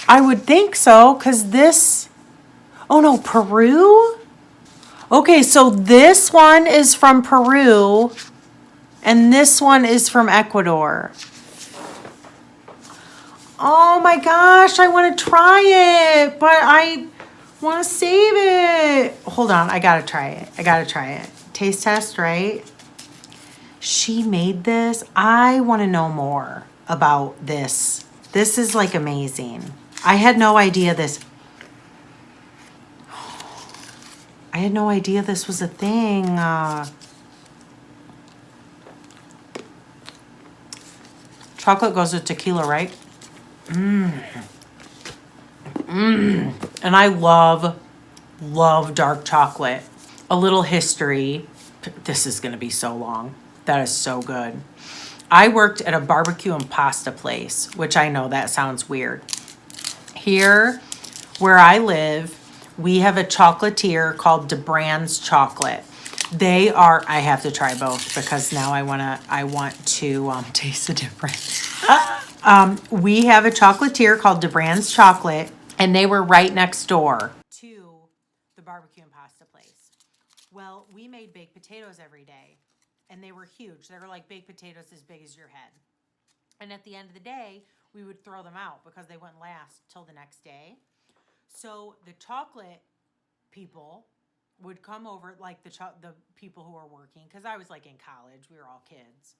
I would think so, because this... Oh no, Peru? Okay, so this one is from Peru, and this one is from Ecuador. Oh my gosh, I want to try it, but I want to save it. Hold on, I gotta try it. Taste test, right? She made this. I want to know more about this. This is like amazing. I had no idea this. I had no idea this was a thing. Chocolate goes with tequila, right? And I love dark chocolate. A little history. This is going to be so long. That is so good. I worked at a barbecue and pasta place, which I know that sounds weird. Here, where I live, we have a chocolatier called DeBrand's Chocolate. They are, I have to try both because now I want to taste the difference. We have a chocolatier called DeBrand's Chocolate, and they were right next door to the barbecue and pasta place. Well, we made baked potatoes every day, and they were huge. They were like baked potatoes as big as your head. And at the end of the day, we would throw them out because they wouldn't last till the next day. So the chocolate people would come over, like the people who were working, because I was like in college, we were all kids.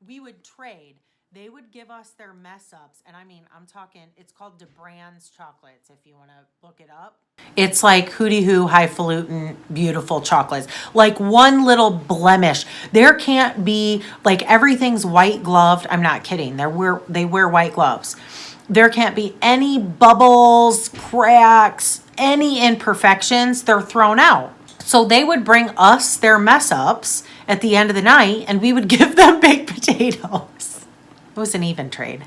We would trade. they would give us their mess ups. And I mean, I'm talking, it's called DeBrand's chocolates, if you want to look it up. It's like hooty-hoo, highfalutin, beautiful chocolates. Like one little blemish. There can't be, like everything's white gloved. I'm not kidding. They wear white gloves. There can't be any bubbles, cracks, any imperfections. They're thrown out. So they would bring us their mess ups at the end of the night, and we would give them baked potatoes. It was an even trade.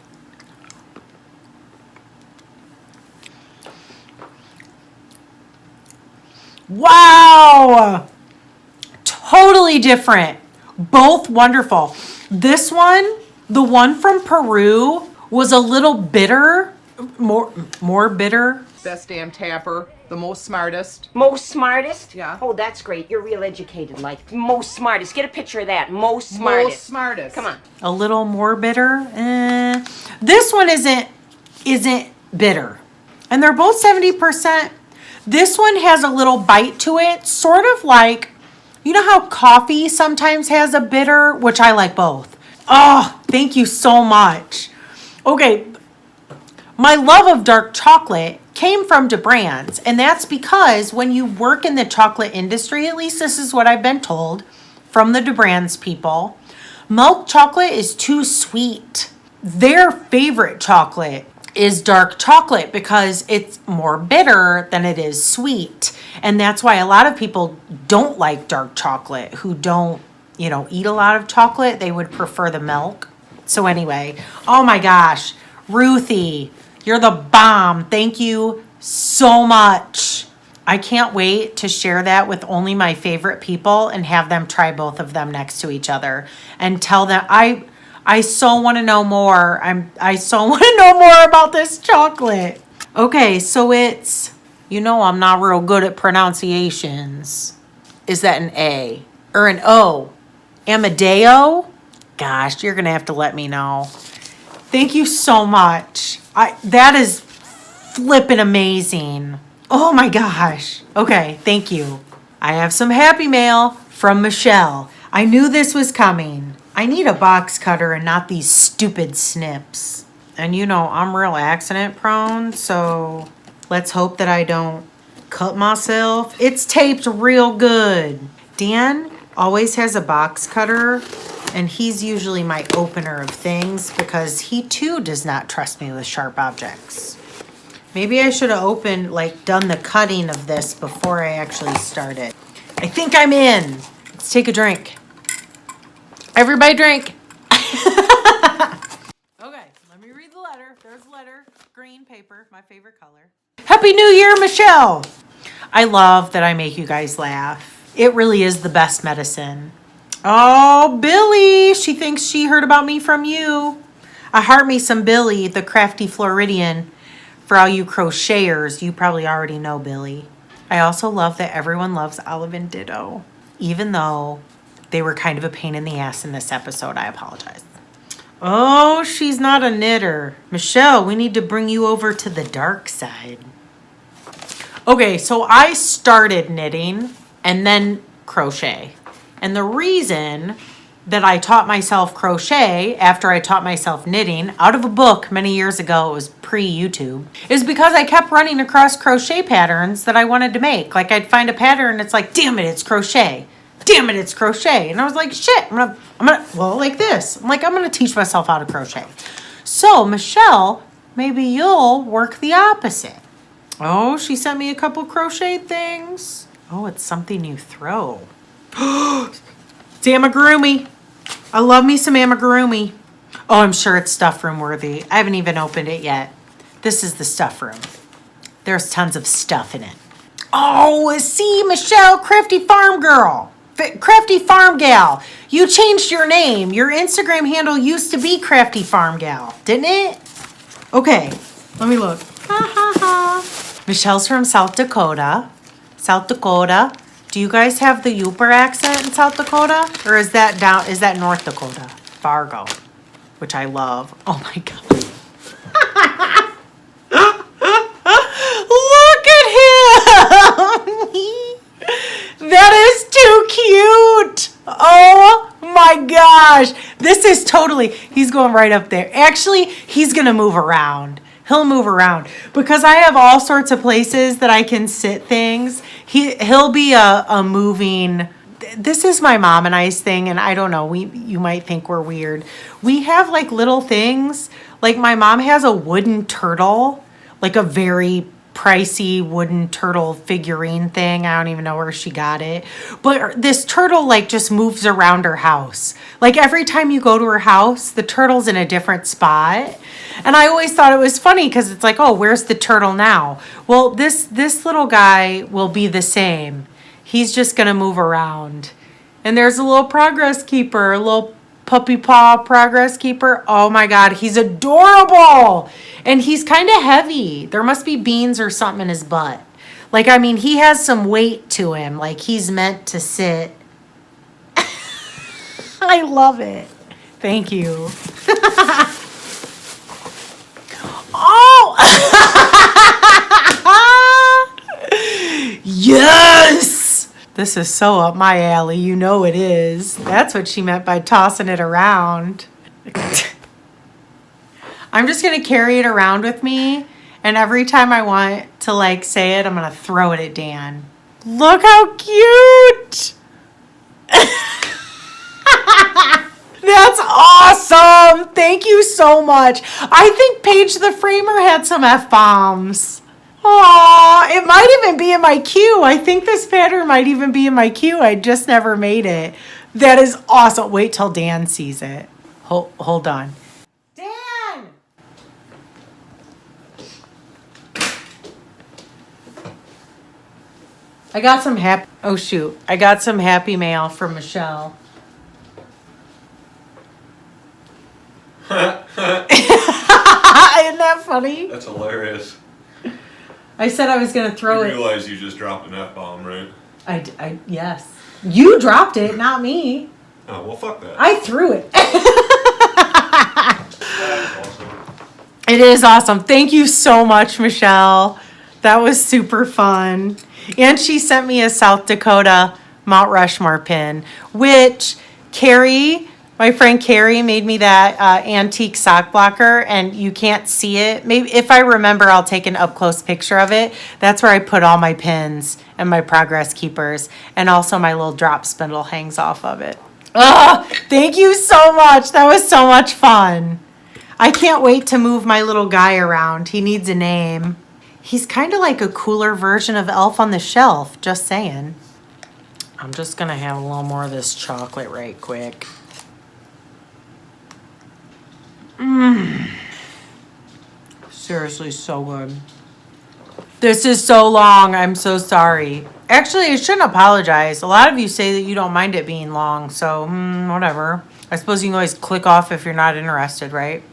Wow! Totally different. Both wonderful. This one, the one from Peru, was a little bitter, more bitter. Best damn tapper, the most smartest. Most smartest? Yeah. Oh, that's great. You're real educated, like. Most smartest. Get a picture of that. Most smartest. Most smartest. Come on. A little more bitter. This one isn't bitter. And they're both 70%. This one has a little bite to it, sort of like, you know how coffee sometimes has a bitter, which I like both. Oh, thank you so much. Okay, my love of dark chocolate came from DeBrand's, and that's because when you work in the chocolate industry, at least this is what I've been told from the DeBrand's people, milk chocolate is too sweet. Their favorite chocolate is dark chocolate because it's more bitter than it is sweet. And that's why a lot of people don't like dark chocolate who don't, eat a lot of chocolate. They would prefer the milk. So anyway, oh my gosh, Ruthie, you're the bomb. Thank you so much. I can't wait to share that with only my favorite people and have them try both of them next to each other and tell them I so want to know more. I so want to know more about this chocolate. Okay, so it's, I'm not real good at pronunciations. Is that an A or an O? Amadeo? Gosh, you're going to have to let me know. Thank you so much. That is flippin' amazing. Oh my gosh. Okay, thank you. I have some happy mail from Michelle. I knew this was coming. I need a box cutter and not these stupid snips. And I'm real accident prone, so let's hope that I don't cut myself. It's taped real good. Dan always has a box cutter, and he's usually my opener of things because he too does not trust me with sharp objects. Maybe I should have done the cutting of this before I actually started. I think I'm in. Let's take a drink. Everybody drink. Okay, let me read the letter. There's a letter. Green paper, my favorite color. Happy New Year, Michelle. I love that I make you guys laugh. It really is the best medicine. Oh, Billy. She thinks she heard about me from you. I heart me some Billy, the crafty Floridian. For all you crocheters, you probably already know Billy. I also love that everyone loves Olive and Ditto. Even though they were kind of a pain in the ass in this episode, I apologize. Oh, she's not a knitter. Michelle, we need to bring you over to the dark side. Okay, so I started knitting and then crochet. And the reason that I taught myself crochet after I taught myself knitting out of a book many years ago, it was pre-YouTube, is because I kept running across crochet patterns that I wanted to make. Like I'd find a pattern and it's like, damn it, it's crochet. Damn it, it's crochet. And I was like, shit, I'm gonna, like this. I'm gonna teach myself how to crochet. So Michelle, maybe you'll work the opposite. Oh, she sent me a couple crochet things. Oh, it's something you throw. It's amigurumi. I love me some amigurumi. Oh, I'm sure it's stuff room worthy. I haven't even opened it yet. This is the stuff room. There's tons of stuff in it. Oh, see, Michelle, Crafty Farm Girl. Crafty Farm Gal. You changed your name. Your Instagram handle used to be Crafty Farm Gal, didn't it? Okay, let me look. Ha ha ha. Michelle's from South Dakota. South Dakota. Do you guys have the Yooper accent in South Dakota? Or is that North Dakota? Fargo, which I love. Oh my God. Look at him. That is too cute. Oh my gosh. This is totally, he's going right up there. Actually, he's going to move around. He'll move around because I have all sorts of places that I can sit things. He'll be a moving. This is my mom and I's thing, and I don't know. You might think we're weird. We have like little things. Like my mom has a wooden turtle, like a very pricey wooden turtle figurine thing. I don't even know where she got it. But this turtle like just moves around her house. Like every time you go to her house, the turtle's in a different spot. And I always thought it was funny because it's like, oh, where's the turtle now? Well, this little guy will be the same. He's just going to move around. And there's a little progress keeper, a little puppy paw progress keeper. Oh my God, he's adorable. And he's kind of heavy. There must be beans or something in his butt. Like, I mean, he has some weight to him. Like, he's meant to sit. I love it. Thank you. Oh! Yes! This is so up my alley. You know it is. That's what she meant by tossing it around. I'm just going to carry it around with me. And every time I want to like say it, I'm going to throw it at Dan. Look how cute! That's awesome! Thank you so much. I think Paige the Framer had some F-bombs. Aw, it might even be in my queue. I think this pattern might even be in my queue. I just never made it. That is awesome. Wait till Dan sees it. Hold on. Dan! I got some I got some happy mail from Michelle. Isn't that funny? That's hilarious. I said I was going to throw it. You realize you just dropped an F-bomb, right? Yes. You dropped it, not me. Oh, well, fuck that. I threw it. That's awesome. It is awesome. Thank you so much, Michelle. That was super fun. And she sent me a South Dakota Mount Rushmore pin, which Carrie, my friend Carrie, made me that antique sock blocker, and you can't see it. Maybe if I remember, I'll take an up-close picture of it. That's where I put all my pins and my progress keepers, and also my little drop spindle hangs off of it. Oh, thank you so much. That was so much fun. I can't wait to move my little guy around. He needs a name. He's kind of like a cooler version of Elf on the Shelf, just saying. I'm just going to have a little more of this chocolate right quick. Seriously, so good. This is so long. I'm so sorry. Actually, I shouldn't apologize. A lot of you say that you don't mind it being long, so whatever. I suppose you can always click off if you're not interested, right?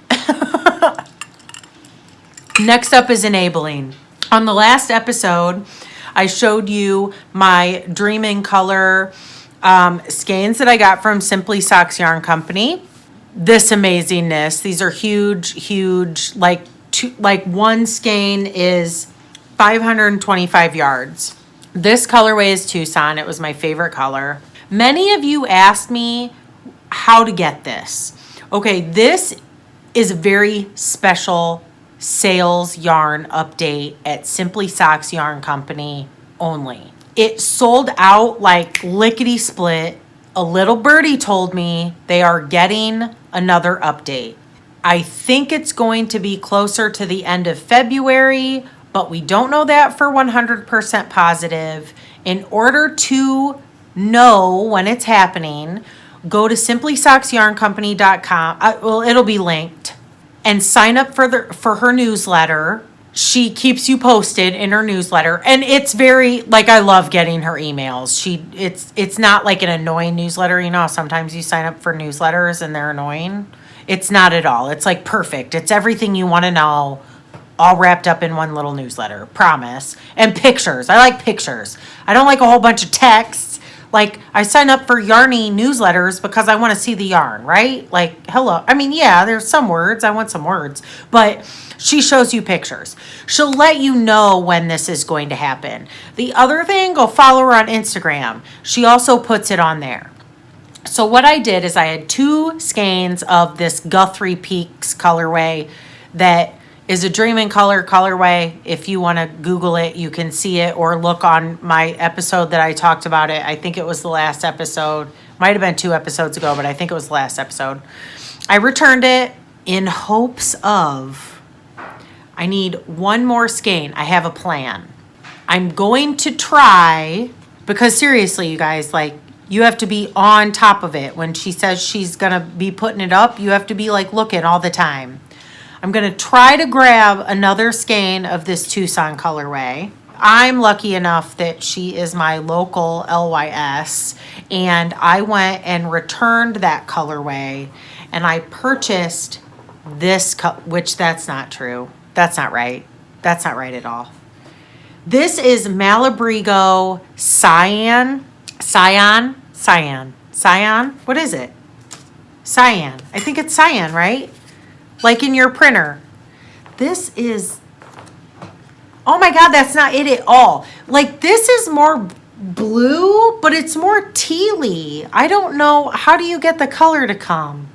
Next up is enabling. On the last episode, I showed you my Dream in Color skeins that I got from Simply Socks Yarn Company. This amazingness. These are huge, like one skein is 525 yards. This colorway is Tucson. It was my favorite color. Many of you asked me how to get this. Okay, this is a very special sales yarn update at Simply Socks Yarn Company only. It sold out like lickety split. A little birdie told me they are getting another update. I think it's going to be closer to the end of February, but we don't know that for 100% positive. In order to know when it's happening, go to simplysocksyarncompany.com. Well, it'll be linked. And sign up for her newsletter. She keeps you posted in her newsletter, and it's very like I love getting her emails. It's not like an annoying newsletter, you know. Sometimes you sign up for newsletters and they're annoying. It's not at all. It's like perfect. It's everything you want to know, all wrapped up in one little newsletter. Promise. And pictures. I like pictures. I don't like a whole bunch of text. Like, I sign up for Yarny newsletters because I want to see the yarn, right? Like, hello. I mean, yeah, there's some words. I want some words. But she shows you pictures. She'll let you know when this is going to happen. The other thing, go follow her on Instagram. She also puts it on there. So what I did is I had 2 skeins of this Guthrie Peaks colorway that is a Dream in Color colorway. If you want to Google it, you can see it or look on my episode that I talked about it. I think it was the last episode. Might have been 2 episodes ago, but I think it was the last episode. I returned it in hopes of, I need 1 more skein. I have a plan. I'm going to try, because seriously, you guys, like, you have to be on top of it. When she says she's going to be putting it up, you have to be like looking all the time. I'm going to try to grab another skein of this Tucson colorway. I'm lucky enough that she is my local LYS, and I went and returned that colorway, and I purchased this, which that's not true. That's not right. That's not right at all. This is Malabrigo Cyan. What is it? Cyan. I think it's cyan, right? Like in your printer. This is, oh my God, that's not it at all. Like, this is more blue, but it's more tealy. I don't know. How do you get the color to come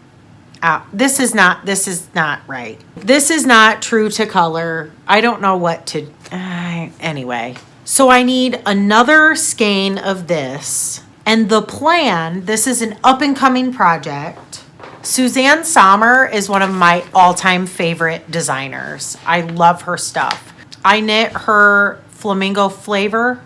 out? This is not right. This is not true to color. I don't know what to, anyway. So I need another skein of this. And the plan, this is an up-and-coming project. Suzanne Sommer is one of my all-time favorite designers. I love her stuff. I knit her Flamingo Flavor,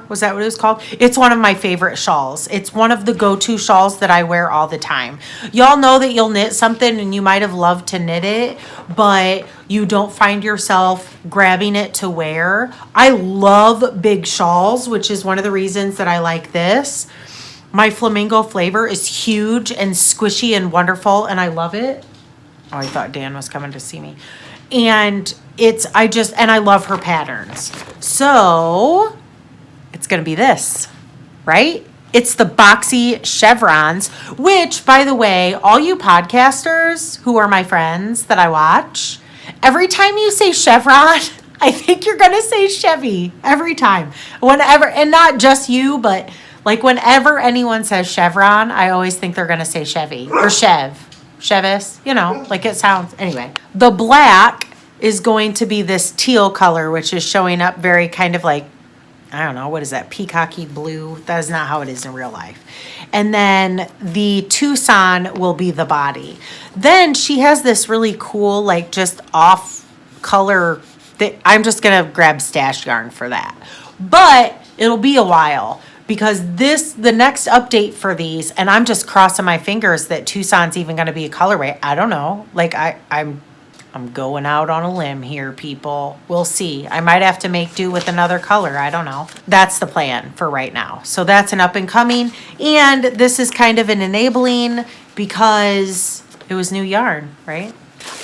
was that what it was called? It's one of my favorite shawls. It's one of the go-to shawls that I wear all the time. Y'all know that you'll knit something and you might have loved to knit it, but you don't find yourself grabbing it to wear. I love big shawls, which is one of the reasons that I like this. My Flamingo Flavor is huge and squishy and wonderful, and I love it. Oh, I thought Dan was coming to see me. And I love her patterns. So it's going to be this, right? It's the boxy chevrons, which, by the way, all you podcasters who are my friends that I watch, every time you say chevron, I think you're going to say Chevy every time. Whenever, and not just you, but like whenever anyone says chevron, I always think they're going to say Chevy or Chevis, like it sounds. Anyway, the black is going to be this teal color, which is showing up very kind of like, I don't know, what is that, peacocky blue? That is not how it is in real life. And then the Tucson will be the body. Then she has this really cool, like just off color that I'm just going to grab stash yarn for that. But it'll be a while. Because the next update for these, and I'm just crossing my fingers that Tucson's even going to be a colorway. I don't know. Like I'm going out on a limb here, people. We'll see. I might have to make do with another color. I don't know. That's the plan for right now. So that's an up and coming. And this is kind of an enabling because it was new yarn, right?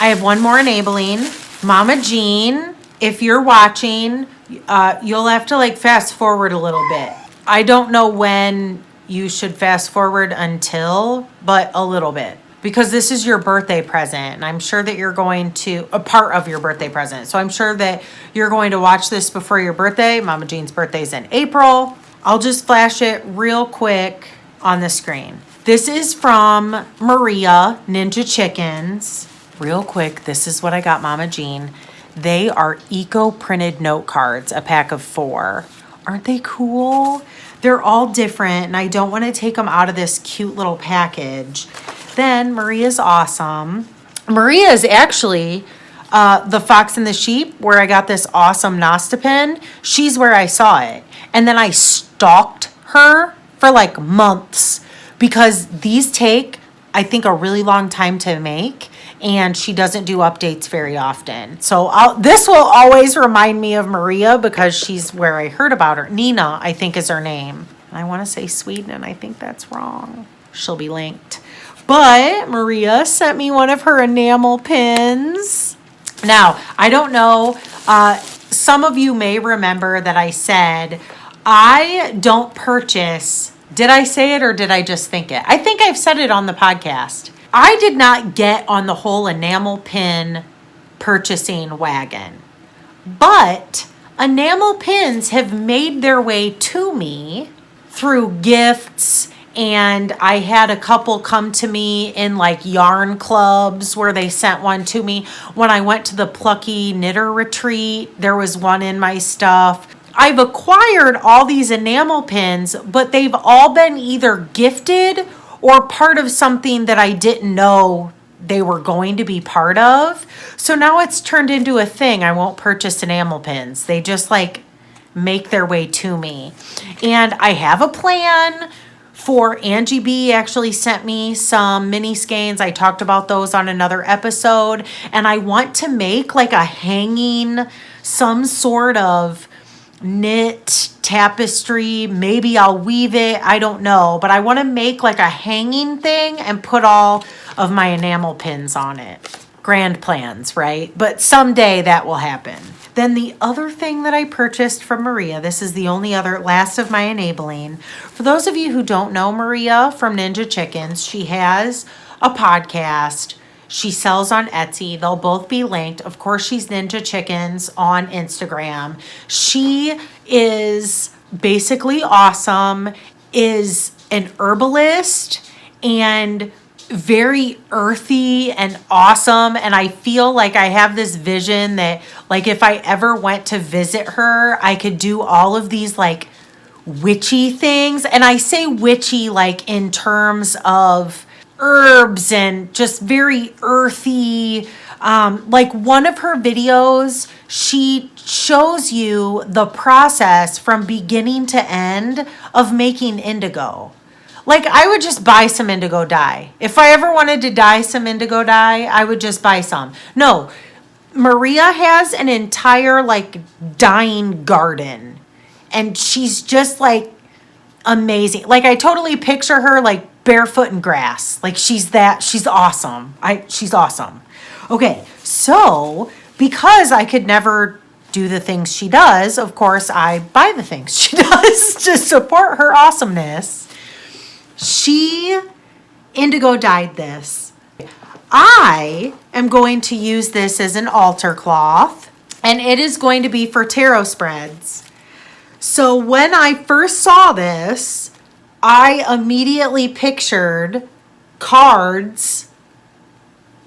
I have one more enabling. Mama Jean, if you're watching, you'll have to like fast forward a little bit. I don't know when you should fast forward until, but a little bit. Because this is your birthday present, and I'm sure that you're going to, a part of your birthday present. So I'm sure that you're going to watch this before your birthday. Mama Jean's birthday is in April. I'll just flash it real quick on the screen. This is from Maria Ninja Chickens. Real quick, this is what I got Mama Jean. They are eco-printed note cards, a pack of 4. Aren't they cool? They're all different, and I don't want to take them out of this cute little package. Then Maria's awesome. Maria is actually the Fox and the Sheep, where I got this awesome Nasta pin. She's where I saw it. And then I stalked her for like months because these take, I think, a really long time to make. And she doesn't do updates very often. So this will always remind me of Maria because she's where I heard about her. Nina, I think, is her name. I want to say Sweden, and I think that's wrong. She'll be linked. But Maria sent me one of her enamel pins. Now, I don't know. Some of you may remember that I said I don't purchase. Did I say it or did I just think it? I think I've said it on the podcast. I did not get on the whole enamel pin purchasing wagon, but enamel pins have made their way to me through gifts And I had a couple come to me in like yarn clubs where they sent one to me. When I went to the Plucky Knitter retreat, there was one in my stuff. I've acquired all these enamel pins, but they've all been either gifted or part of something that I didn't know they were going to be part of. So now it's turned into a thing. I won't purchase enamel pins. They just like make their way to me. And I have a plan for Angie B actually sent me some mini skeins. I talked about those on another episode. And I want to make like a hanging, some sort of knit tapestry. Maybe I'll weave it. I don't know. But I want to make like a hanging thing and put all of my enamel pins on it. Grand plans, right? But someday that will happen. Then the other thing that I purchased from Maria, this is the only other last of my enabling. For those of you who don't know Maria from Ninja Chickens, she has a podcast. She sells on Etsy. They'll both be linked. Of course, she's Ninja Chickens on Instagram. She is basically awesome, is an herbalist, and very earthy and awesome. And I feel like I have this vision that like if I ever went to visit her, I could do all of these like witchy things. And I say witchy like in terms of herbs and just very earthy. Like one of her videos, she shows you the process from beginning to end of making indigo. Like, I would just buy some indigo dye. If I ever wanted to dye some indigo dye, I would just buy some. No, Maria has an entire, like, dyeing garden. And she's just, like, amazing. Like, I totally picture her, like, barefoot in grass. Like, she's awesome. She's awesome. Okay, so, because I could never do the things she does, of course, I buy the things she does to support her awesomeness. She indigo dyed this. I am going to use this as an altar cloth, and it is going to be for tarot spreads. So when I first saw this, I immediately pictured cards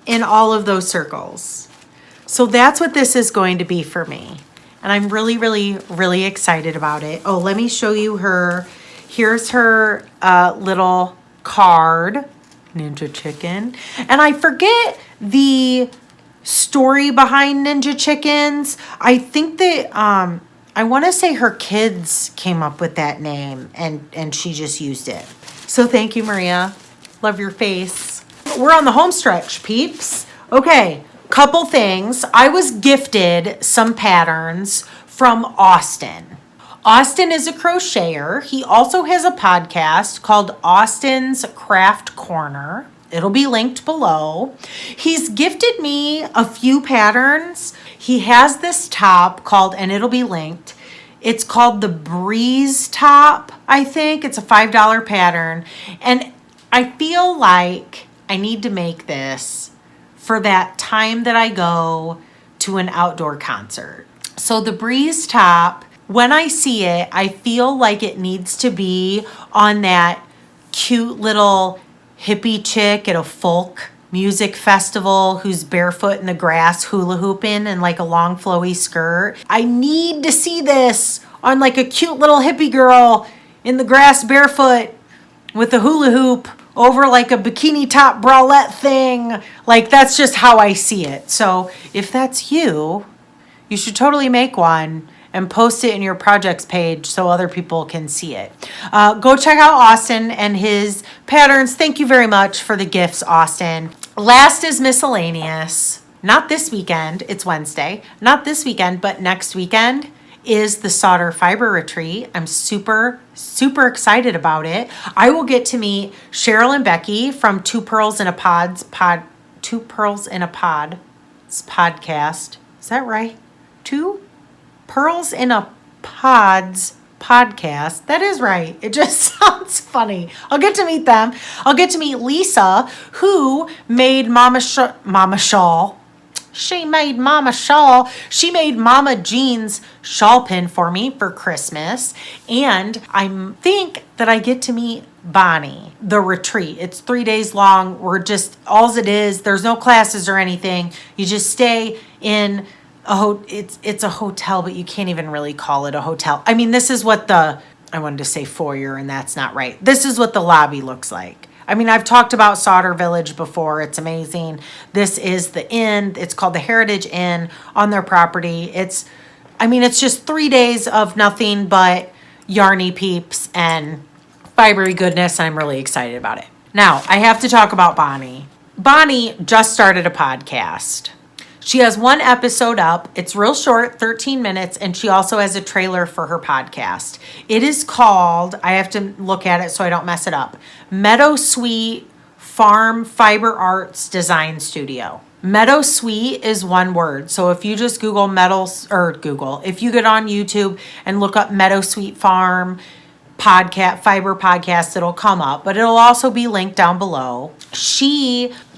in all of those circles. So that's what this is going to be for me. And I'm really, really, really excited about it. Oh, let me show you her. Here's her little card, Ninja Chicken. And I forget the story behind Ninja Chickens. I think that, I want to say her kids came up with that name and she just used it. So thank you, Maria. Love your face. We're on the home stretch, peeps. Okay, couple things. I was gifted some patterns from Austin. Austin is a crocheter. He also has a podcast called Austin's Craft Corner. It'll be linked below. He's gifted me a few patterns. He has this top called, and it'll be linked, it's called the Breeze Top, I think. It's a $5 pattern. And I feel like I need to make this for that time that I go to an outdoor concert. So the Breeze Top, when I see it, I feel like it needs to be on that cute little hippie chick at a folk music festival who's barefoot in the grass hula hooping and like a long flowy skirt. I need to see this on like a cute little hippie girl in the grass barefoot with a hula hoop over like a bikini top bralette thing. Like that's just how I see it. So if that's you, you should totally make one and post it in your projects page so other people can see it. Go check out Austin and his patterns. Thank you very much for the gifts, Austin. Last is miscellaneous. Not this weekend, it's Wednesday. Not this weekend, but next weekend is the Solder Fiber Retreat. I'm super, super excited about it. I will get to meet Cheryl and Becky from Two Pearls in a podcast. Is that right? Two Pearls in a Pod's podcast. That is right. It just sounds funny. I'll get to meet them. I'll get to meet Lisa, who made Mama Shawl. She made Mama Shawl. She made Mama Jean's shawl pin for me for Christmas. And I think that I get to meet Bonnie, the retreat. It's 3 days long. Alls it is, there's no classes or anything. You just stay in it's a hotel, but you can't even really call it a hotel. I mean, this is what I wanted to say foyer, and that's not right. This is what the lobby looks like. I mean, I've talked about Sauter Village before. It's amazing. This is the inn. It's called the Heritage Inn on their property. It's just 3 days of nothing but yarny peeps and fibery goodness. I'm really excited about it. Now, I have to talk about Bonnie. Bonnie just started a podcast. She has one episode up. It's real short, 13 minutes, and she also has a trailer for her podcast. It is called, I have to look at it so I don't mess it up, Meadow Sweet Farm Fiber Arts Design Studio. Meadow Sweet is one word. So if you just if you get on YouTube and look up Meadow Sweet Farm Fiber Podcast, it'll come up, but it'll also be linked down below.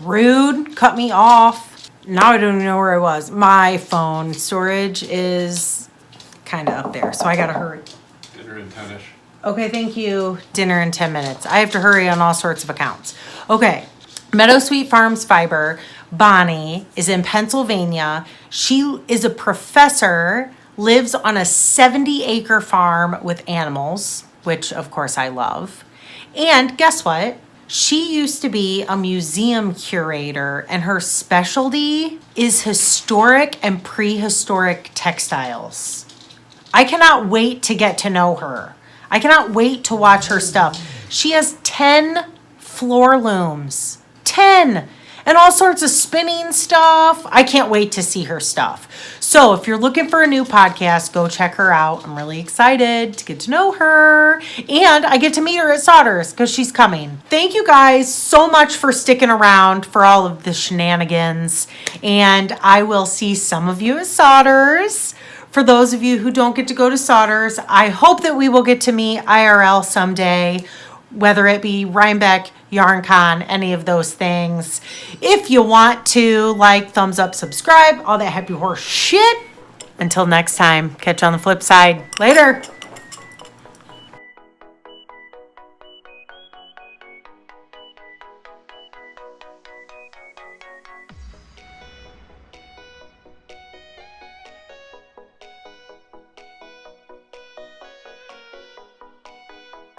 Rude, cut me off. Now I don't even know where I was. My phone storage is kind of up there, so I gotta hurry. Dinner in 10-ish. Okay, thank you. Dinner in 10 minutes. I have to hurry on all sorts of accounts. Okay, Meadow Sweet Farms Fiber. Bonnie is in Pennsylvania. She is a professor, lives on a 70-acre farm with animals, which of course I love. And guess what? She used to be a museum curator, and her specialty is historic and prehistoric textiles. I cannot wait to get to know her. I cannot wait to watch her stuff. She has 10 floor looms. 10! And all sorts of spinning stuff. I can't wait to see her stuff. So if you're looking for a new podcast, go check her out. I'm really excited to get to know her. And I get to meet her at Sauter's because she's coming. Thank you guys so much for sticking around for all of the shenanigans. And I will see some of you at Sauter's. For those of you who don't get to go to Sauter's, I hope that we will get to meet IRL someday, whether it be Rhinebeck, YarnCon, any of those things. If you want to, thumbs up, subscribe, all that happy horse shit. Until next time, catch you on the flip side. Later.